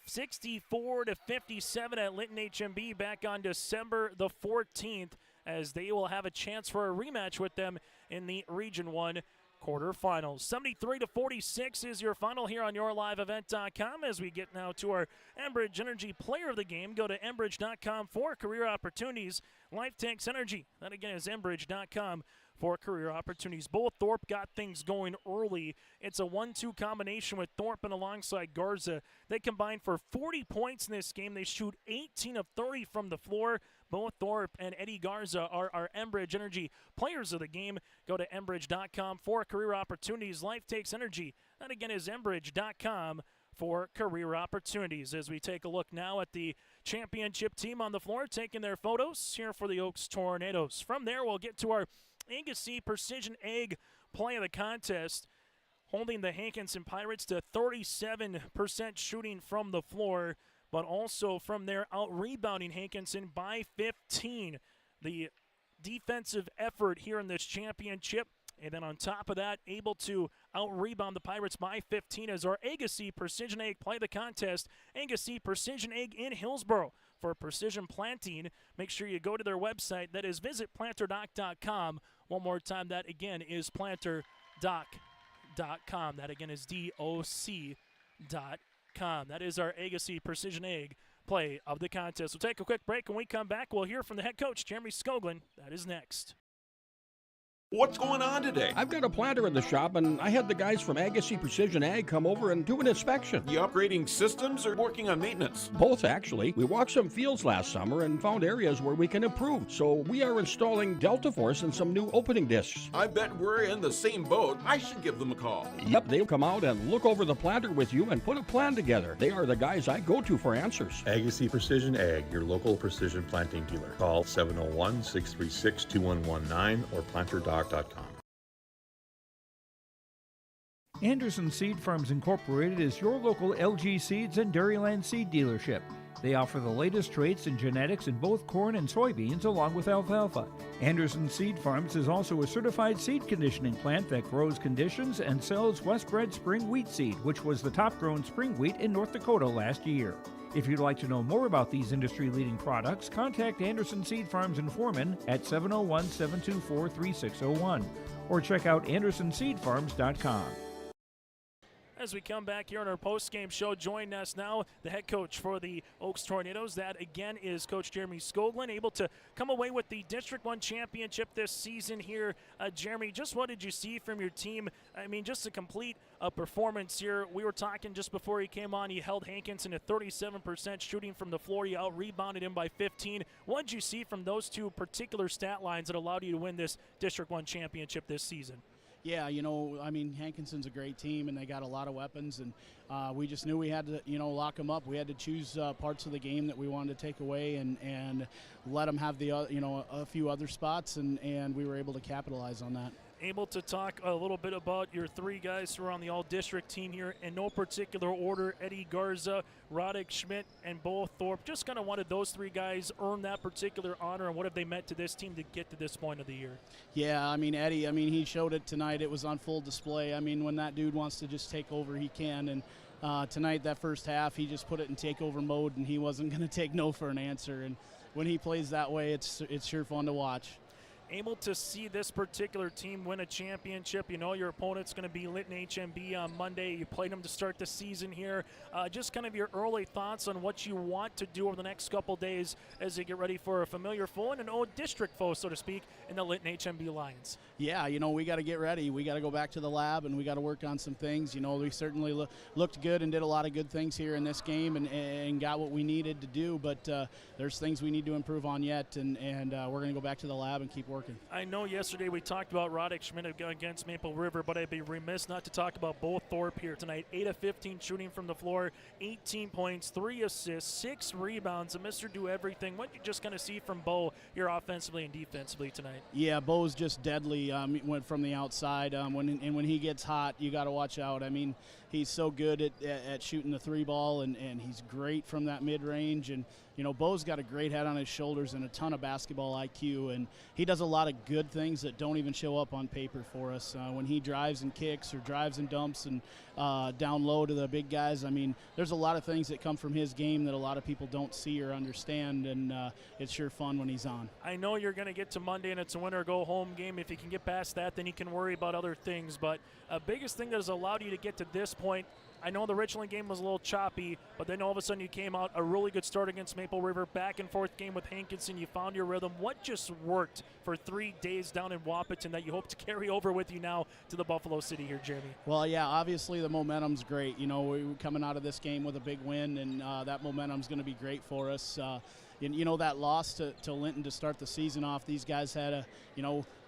64-57 at Linton HMB back on December the 14th, as they will have a chance for a rematch with them in the Region 1 quarterfinals. 73-46 is your final here on YourLiveEvent.com. As we get now to our Enbridge Energy Player of the Game, go to Enbridge.com for career opportunities. Life Tanks Energy, that again is Enbridge.com for career opportunities. Both Thorpe got things going early. It's a 1-2 combination with Thorpe and alongside Garza. They combine for 40 points in this game. They shoot 18 of 30 from the floor. Both Thorpe and Eddie Garza are our Enbridge Energy players of the game. Go to Enbridge.com for career opportunities. Life Takes Energy. That again is Enbridge.com for career opportunities. As we take a look now at the championship team on the floor, taking their photos here for the Oaks Tornadoes. From there, we'll get to our Agassiz Precision Egg play of the contest, holding the Hankinson Pirates to 37% shooting from the floor, but also from there out-rebounding Hankinson by 15. The defensive effort here in this championship, and then on top of that, able to out-rebound the Pirates by 15 as our Agassiz Precision Egg play the contest. Agassiz Precision Egg in Hillsboro. For precision planting, make sure you go to their website. That is visitplanterdoc.com. One more time, that again is planterdoc.com. That again is DOC.com. That is our Agassiz Precision Egg play of the contest. We'll take a quick break. When we come back, we'll hear from the head coach, Jeremy Skoglund. That is next. What's going on today? I've got a planter in the shop, and I had the guys from Agassiz Precision Ag come over and do an inspection. You upgrading systems or working on maintenance? Both, actually. We walked some fields last summer and found areas where we can improve. So we are installing Delta Force and some new opening discs. I bet we're in the same boat. I should give them a call. Yep, they'll come out and look over the planter with you and put a plan together. They are the guys I go to for answers. Agassiz Precision Ag, your local precision planting dealer. Call 701-636-2119 or planterdoc.com. Anderson Seed Farms Incorporated is your local LG Seeds and Dairyland seed dealership. They offer the latest traits and genetics in both corn and soybeans along with alfalfa. Anderson Seed Farms is also a certified seed conditioning plant that grows, conditions, and sells Westbred spring wheat seed, which was the top-grown spring wheat in North Dakota last year. If you'd like to know more about these industry-leading products, contact Anderson Seed Farms in Foreman at 701-724-3601 or check out AndersonSeedFarms.com. As we come back here on our post-game show, joining us now, the head coach for the Oaks Tornadoes. That, again, is Coach Jeremy Skoglund, able to come away with the District 1 championship this season here. Jeremy, just what did you see from your team? I mean, just to complete a performance here. We were talking just before he came on. He held Hankinson at 37% shooting from the floor. You out-rebounded him by 15. What did you see from those two particular stat lines that allowed you to win this District 1 championship this season? Yeah, you know, I mean, Hankinson's a great team, and they got a lot of weapons, and we just knew we had to, you know, lock them up. We had to choose parts of the game that we wanted to take away and let them have the, you know, a few other spots, and we were able to capitalize on that. Able to talk a little bit about your three guys who are on the all-district team here in no particular order: Eddie Garza, Roddick Schmidt, and Bo Thorpe. Just kind of wanted those three guys earn that particular honor, and what have they meant to this team to get to this point of the year? Yeah, I mean, Eddie, I mean, he showed it tonight. It was on full display. I mean, when that dude wants to just take over, he can, and tonight, that first half, he just put it in takeover mode, and he wasn't going to take no for an answer, and when he plays that way, it's sure fun to watch. Able to see this particular team win a championship. You know your opponent's going to be Linton HMB on Monday. You played them to start the season here. Just kind of your early thoughts on what you want to do over the next couple days as you get ready for a familiar foe and an old district foe, so to speak, in the Linton HMB Lions. Yeah, you know, we got to get ready. We got to go back to the lab, and we got to work on some things. You know, we certainly looked good and did a lot of good things here in this game and got what we needed to do, but there's things we need to improve on yet, and we're going to go back to the lab and keep working working. I know yesterday we talked about Roddick Schmidt against Maple River, but I'd be remiss not to talk about Bo Thorpe here tonight. 8 of 15 shooting from the floor, 18 points, 3 assists, 6 rebounds, a Mr. Do-Everything. What you just going to see from Bo here offensively and defensively tonight? Yeah, Bo's just deadly. Went from the outside. When he gets hot, you got to watch out. I mean, he's so good at shooting the three ball, and he's great from that mid-range. And, you know, Bo's got a great head on his shoulders and a ton of basketball IQ, and he does a lot of good things that don't even show up on paper for us. When he drives and kicks or drives and dumps and down low to the big guys, I mean, there's a lot of things that come from his game that a lot of people don't see or understand, and it's sure fun when he's on. I know you're going to get to Monday and it's a winner-go-home game. If you can get past that, then you can worry about other things. But a biggest thing that has allowed you to get to this point, I know the Richland game was a little choppy, but then all of a sudden you came out a really good start against Maple River, back and forth game with Hankinson. You found your rhythm. What just worked for 3 days down in Wapaton that you hope to carry over with you now to the Buffalo City here, Jeremy? Well, yeah, obviously the momentum's great. You know, we're coming out of this game with a big win, and that momentum's going to be great for us. You know, that loss to Linton to start the season off, these guys had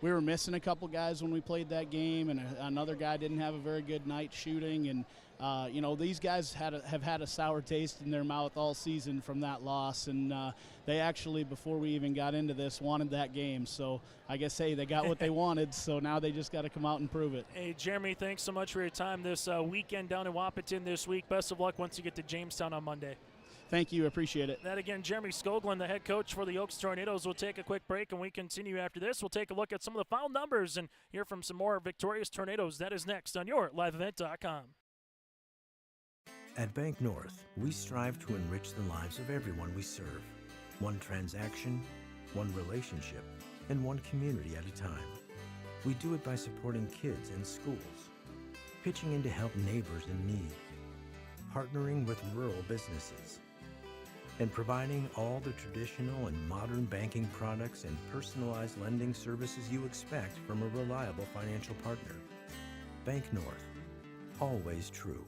we were missing a couple guys when we played that game, and another guy didn't have a very good night shooting, and you know, these guys have had a sour taste in their mouth all season from that loss, and they actually, before we even got into this, wanted that game. So I guess, hey, they got what they wanted, so now they just got to come out and prove it. Hey, Jeremy, thanks so much for your time this weekend down in Wapaton this week. Best of luck once you get to Jamestown on Monday. Thank you. Appreciate it. That again, Jeremy Skoglund, the head coach for the Oaks Tornadoes. We'll take a quick break, and we continue after this. We'll take a look at some of the foul numbers and hear from some more victorious Tornadoes. That is next on your LiveEvent.com. At Bank North, we strive to enrich the lives of everyone we serve. One transaction, one relationship, and one community at a time. We do it by supporting kids and schools, pitching in to help neighbors in need, partnering with rural businesses, and providing all the traditional and modern banking products and personalized lending services you expect from a reliable financial partner. Bank North, always true.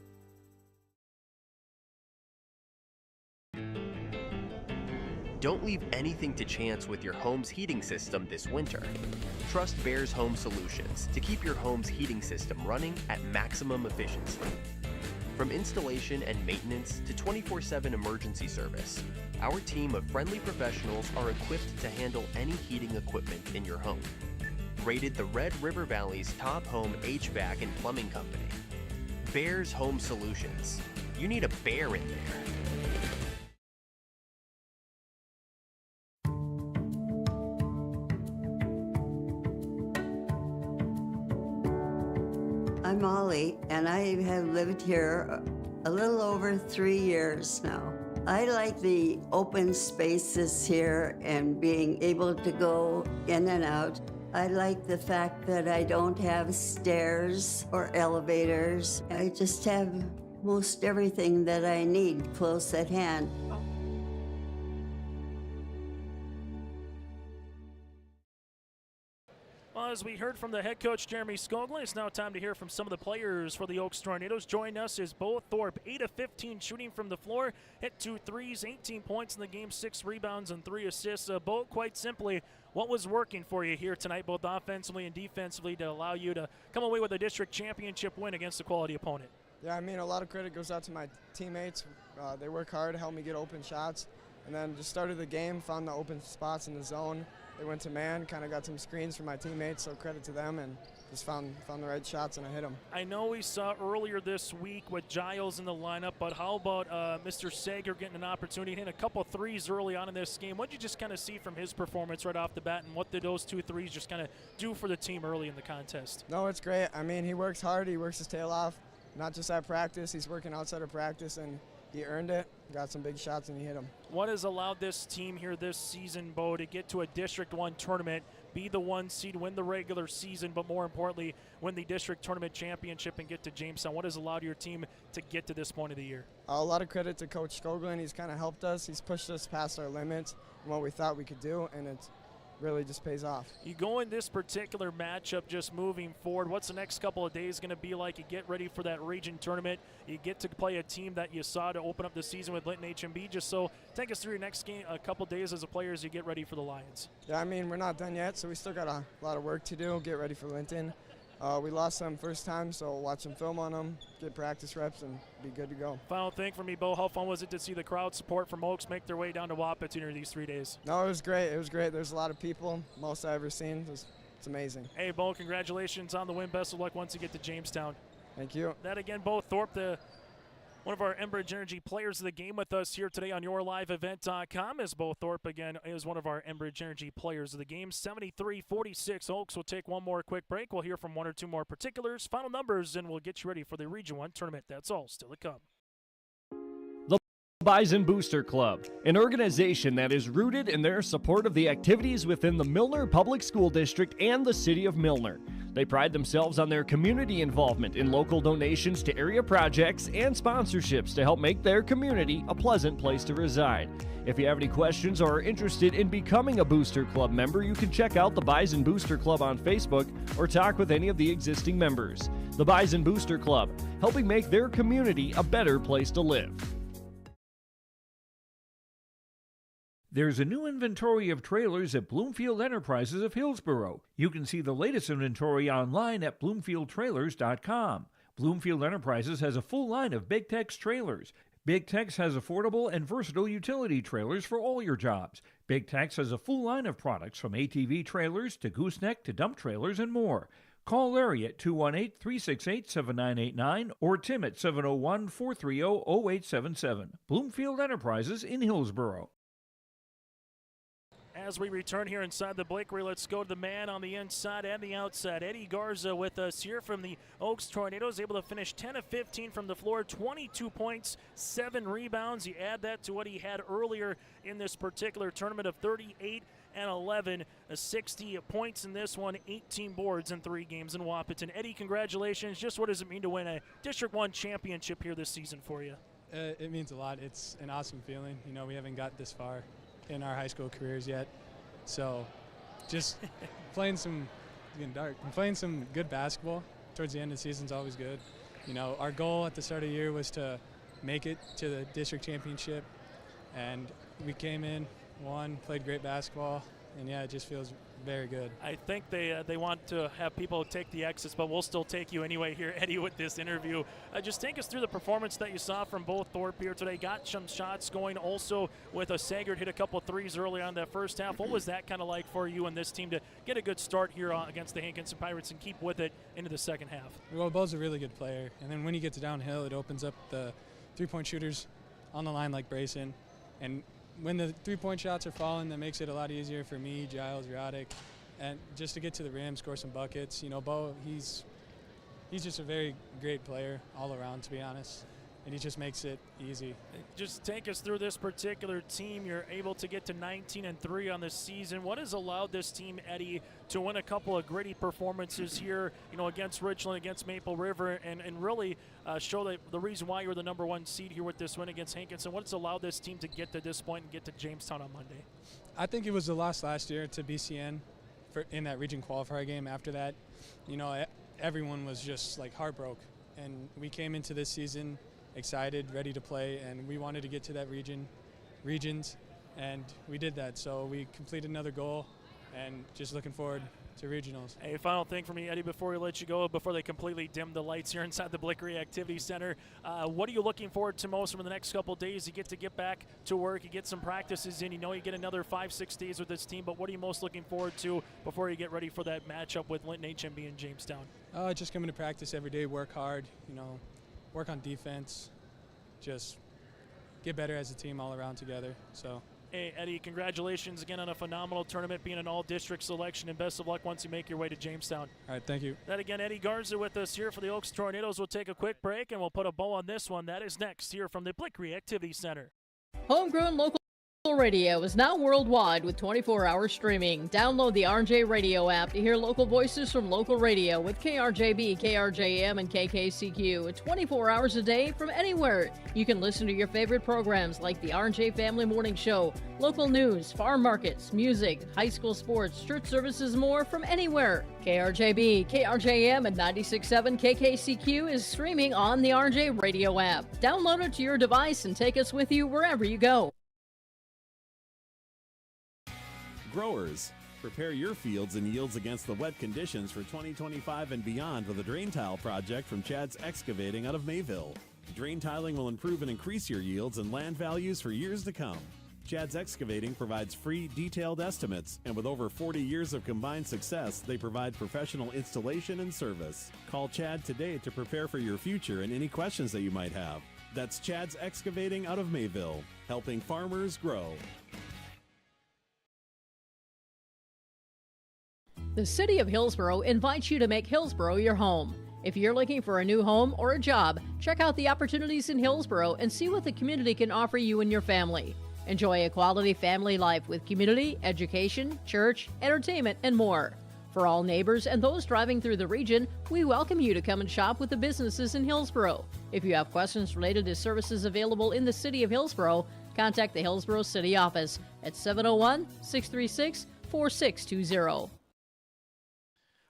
Don't leave anything to chance with your home's heating system this winter. Trust Bears Home Solutions to keep your home's heating system running at maximum efficiency. From installation and maintenance to 24/7 emergency service, our team of friendly professionals are equipped to handle any heating equipment in your home. Rated the Red River Valley's top home HVAC and plumbing company. Bears Home Solutions. You need a bear in there. I'm Molly, and I have lived here a little over 3 years now. I like the open spaces here and being able to go in and out. I like the fact that I don't have stairs or elevators. I just have most everything that I need close at hand. Well, as we heard from the head coach, Jeremy Skoglund, it's now time to hear from some of the players for the Oaks Tornadoes. Joining us is Bo Thorpe, 8 of 15 shooting from the floor, hit 2 threes, 18 points in the game, 6 rebounds, and 3 assists. Bo, quite simply, what was working for you here tonight, both offensively and defensively, to allow you to come away with a district championship win against a quality opponent? Yeah, I mean, a lot of credit goes out to my teammates. They work hard to help me get open shots. And then just started the game, found the open spots in the zone. They went to man, kind of got some screens from my teammates, so credit to them, and just found the right shots, and I hit them. I know we saw earlier this week with Giles in the lineup, but how about Mr. Sager getting an opportunity to hit a couple threes early on in this game? What did you just kind of see from his performance right off the bat, and what did those 2 threes just kind of do for the team early in the contest? No, it's great. I mean, he works hard. He works his tail off, not just at practice. He's working outside of practice, and he earned it, got some big shots, and he hit them. What has allowed this team here this season, Bo, to get to a District 1 tournament, be the 1 seed, win the regular season, but more importantly, win the district tournament championship and get to Jamestown? What has allowed your team to get to this point of the year? A lot of credit to Coach Skoglund. He's kind of helped us. He's pushed us past our limits and what we thought we could do, and really just pays off. You go in this particular matchup just moving forward, what's the next couple of days going to be like? You get ready for that region tournament. You get to play a team that you saw to open up the season with Linton HMB. Just so take us through your next game, a couple days as a player as you get ready for the Lions. Yeah, I mean, we're not done yet, so we still got a lot of work to do, get ready for Linton. We lost them first time, so watch some film on them, get practice reps, and be good to go. Final thing for me, Bo, how fun was it to see the crowd support from Oaks make their way down to Wahpeton during these 3 days? No, it was great. It was great. There's a lot of people, most I've ever seen. It's amazing. Hey, Bo, congratulations on the win. Best of luck once you get to Jamestown. Thank you. That again, Bo Thorpe, one of our Enbridge Energy players of the game with us here today on YourLiveEvent.com, as Bo Thorpe, again, is one of our Enbridge Energy players of the game. 73-46 Oaks. We'll take one more quick break. We'll hear from one or two more particulars, final numbers, and we'll get you ready for the Region 1 tournament. That's all still to come. Bison Booster Club, an organization that is rooted in their support of the activities within the Milner Public School District and the City of Milner. They pride themselves on their community involvement in local donations to area projects and sponsorships to help make their community a pleasant place to reside. If you have any questions or are interested in becoming a Booster Club member, you can check out the Bison Booster Club on Facebook or talk with any of the existing members. The Bison Booster Club, helping make their community a better place to live. There's a new inventory of trailers at Bloomfield Enterprises of Hillsborough. You can see the latest inventory online at bloomfieldtrailers.com. Bloomfield Enterprises has a full line of Big Tex trailers. Big Tex has affordable and versatile utility trailers for all your jobs. Big Tex has a full line of products from ATV trailers to gooseneck to dump trailers and more. Call Larry at 218-368-7989 or Tim at 701-430-0877. Bloomfield Enterprises in Hillsborough. As we return here inside the Blakely, let's go to the man on the inside and the outside. Eddie Garza with us here from the Oaks Tornadoes, able to finish 10 of 15 from the floor, 22 points, 7 rebounds. You add that to what he had earlier in this particular tournament of 38 and 11, 60 points in this one, 18 boards in 3 games in Wahpeton. Eddie, congratulations. Just what does it mean to win a District 1 championship here this season for you? It means a lot. It's an awesome feeling. You know, we haven't got this far in our high school careers yet. So just playing some good basketball towards the end of the season is always good. You know, our goal at the start of the year was to make it to the district championship, and we came in, won, played great basketball, and yeah, it just feels very good. I think they want to have people take the exits, but we'll still take you anyway here, Eddie, with this interview. Just take us through the performance that you saw from both Thorpe here today. Got some shots going also with a Sagard, hit a couple threes early on that first half. What was that kind of like for you and this team to get a good start here against the Hankinson Pirates and keep with it into the second half? Well, Bo's a really good player, and then when he gets downhill, it opens up the three-point shooters on the line like Brayson, and when the three-point shots are falling, that makes it a lot easier for me, Giles, Roddick, and just to get to the rim, score some buckets. You know, Bo, he's just a very great player all around, to be honest, and he just makes it easy. Just take us through this particular team. You're able to get to 19-3 on this season. What has allowed this team, Eddie, to win a couple of gritty performances here, you know, against Richland, against Maple River, and really show that the reason why you're the number 1 seed here with this win against Hankinson? What's allowed this team to get to this point and get to Jamestown on Monday? I think it was the loss last year to BCN in that region qualifier game. After that, you know, everyone was just like heartbroken, and we came into this season excited, ready to play, and we wanted to get to that regions, and we did that. So we completed another goal, and just looking forward to regionals. A final thing for me, Eddie, before we let you go, before they completely dim the lights here inside the Blakely Activity Center, what are you looking forward to most over the next couple of days? You get back to work, you get some practices in, you know you get another 5-6 days with this team, but what are you most looking forward to before you get ready for that matchup with Linton HMB in Jamestown? Just coming to practice every day, work hard, you know, work on defense, just get better as a team all around together. So. Hey, Eddie, congratulations again on a phenomenal tournament, being an all-district selection, and best of luck once you make your way to Jamestown. All right, thank you. That again, Eddie Garza with us here for the Oaks Tornadoes. We'll take a quick break, and we'll put a bow on this one. That is next here from the Blakely Activity Center. Homegrown local Radio is now worldwide with 24-hour streaming. Download the RJ Radio app to hear local voices from local radio with KRJB, KRJM, and KKCQ 24 hours a day from anywhere. You can listen to your favorite programs like the RJ Family Morning Show, local news, farm markets, music, high school sports, church services, more from anywhere. KRJB, KRJM, and 96.7 KKCQ is streaming on the RJ Radio app. Download it to your device and take us with you wherever you go. Growers, prepare your fields and yields against the wet conditions for 2025 and beyond with a drain tile project from Chad's Excavating out of Mayville. Drain tiling will improve and increase your yields and land values for years to come. Chad's Excavating provides free, detailed estimates, and with over 40 years of combined success, they provide professional installation and service. Call Chad today to prepare for your future and any questions that you might have. That's Chad's Excavating out of Mayville, helping farmers grow. The City of Hillsborough invites you to make Hillsborough your home. If you're looking for a new home or a job, check out the opportunities in Hillsborough and see what the community can offer you and your family. Enjoy a quality family life with community, education, church, entertainment, and more. For all neighbors and those driving through the region, we welcome you to come and shop with the businesses in Hillsborough. If you have questions related to services available in the City of Hillsborough, contact the Hillsborough City Office at 701-636-4620.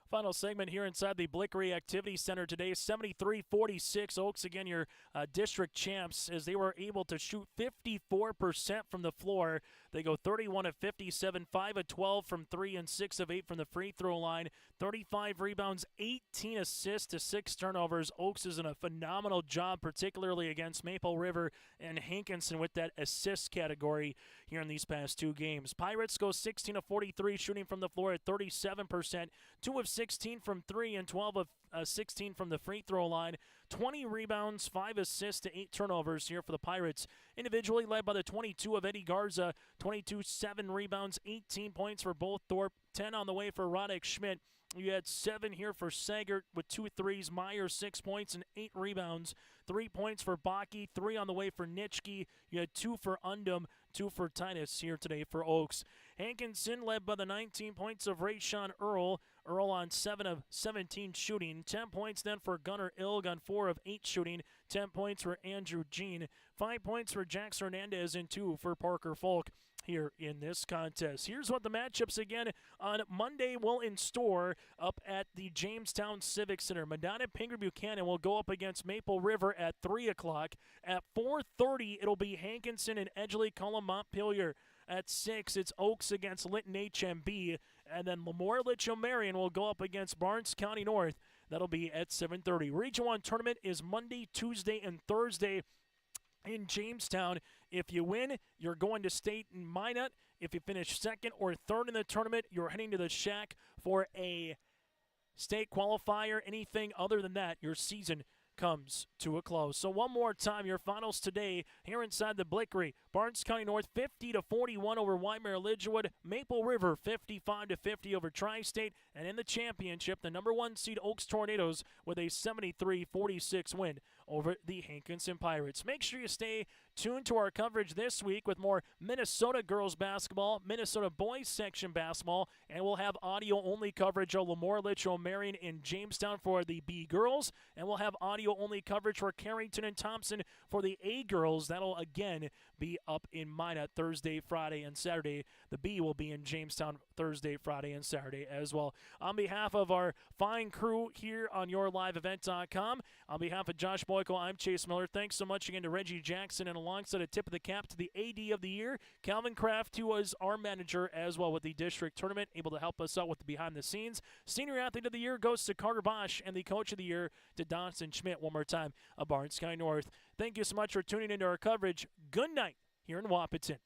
Final segment here inside the Blickery Activity Center today. 73-46. Oaks, again, your district champs, as they were able to shoot 54% from the floor. They go 31 of 57, 5 of 12 from 3, and 6 of 8 from the free throw line. 35 rebounds, 18 assists to 6 turnovers. Oaks is in a phenomenal job, particularly against Maple River and Hankinson with that assist category here in these past 2 games. Pirates go 16 of 43, shooting from the floor at 37%, 2 of 16 from 3, and 12 of 16 from the free throw line. 20 rebounds, 5 assists to 8 turnovers here for the Pirates. Individually led by the 22 of Eddie Garza, 22, 7 rebounds, 18 points for both Thorpe, 10 on the way for Roddick Schmidt. You had 7 here for Sagert with 2 threes. Myers 6 points and 8 rebounds. 3 points for Baki, 3 on the way for Nitschke. You had 2 for Undum, 2 for Titus here today for Oaks. Hankinson led by the 19 points of Rayshawn Earl. Earl on 7 of 17 shooting. 10 points then for Gunnar Ilg on 4 of 8 shooting. 10 points for Andrew Jean. 5 points for Jax Hernandez and 2 for Parker Folk here in this contest. Here's what the matchups again on Monday will in store up at the Jamestown Civic Center. Medina Pingree Buchanan will go up against Maple River at 3 o'clock. At 4:30, it'll be Hankinson and Edgeley Cullum Montpelier. At 6, it's Oaks against Linton HMB. And then Lemoore Litchfield Marion will go up against Barnes County North. That'll be at 7:30. Region 1 tournament is Monday, Tuesday, and Thursday in Jamestown. If you win, you're going to state in Minot. If you finish second or third in the tournament, you're heading to the Shack for a state qualifier. Anything other than that, your season comes to a close. So one more time, your finals today here inside the Blickery. Barnes County North 50-41 over Waimea Lidgewood. Maple River 55-50 over Tri-State. And in the championship, the number 1 seed Oaks Tornadoes with a 73-46 win over the Hankinson Pirates. Make sure you stay tuned to our coverage this week with more Minnesota girls basketball, Minnesota boys section basketball, and we'll have audio-only coverage of Lemoore Litchfield Marion in Jamestown for the B girls, and we'll have audio-only coverage for Carrington and Thompson for the A girls. That'll again be up in Minot Thursday, Friday, and Saturday. The B will be in Jamestown Thursday, Friday, and Saturday as well. On behalf of our fine crew here on YourLiveEvent.com, on behalf of Josh Boyko, I'm Chase Miller. Thanks so much again to Reggie Jackson, and alongside a tip of the cap to the AD of the year, Calvin Kraft, who was our manager as well with the district tournament, able to help us out with the behind the scenes. Senior athlete of the year goes to Carter Bosch, and the coach of the year to Dawson Schmidt. One more time, of Barnes County North. Thank you so much for tuning into our coverage. Good night here in Wapaton.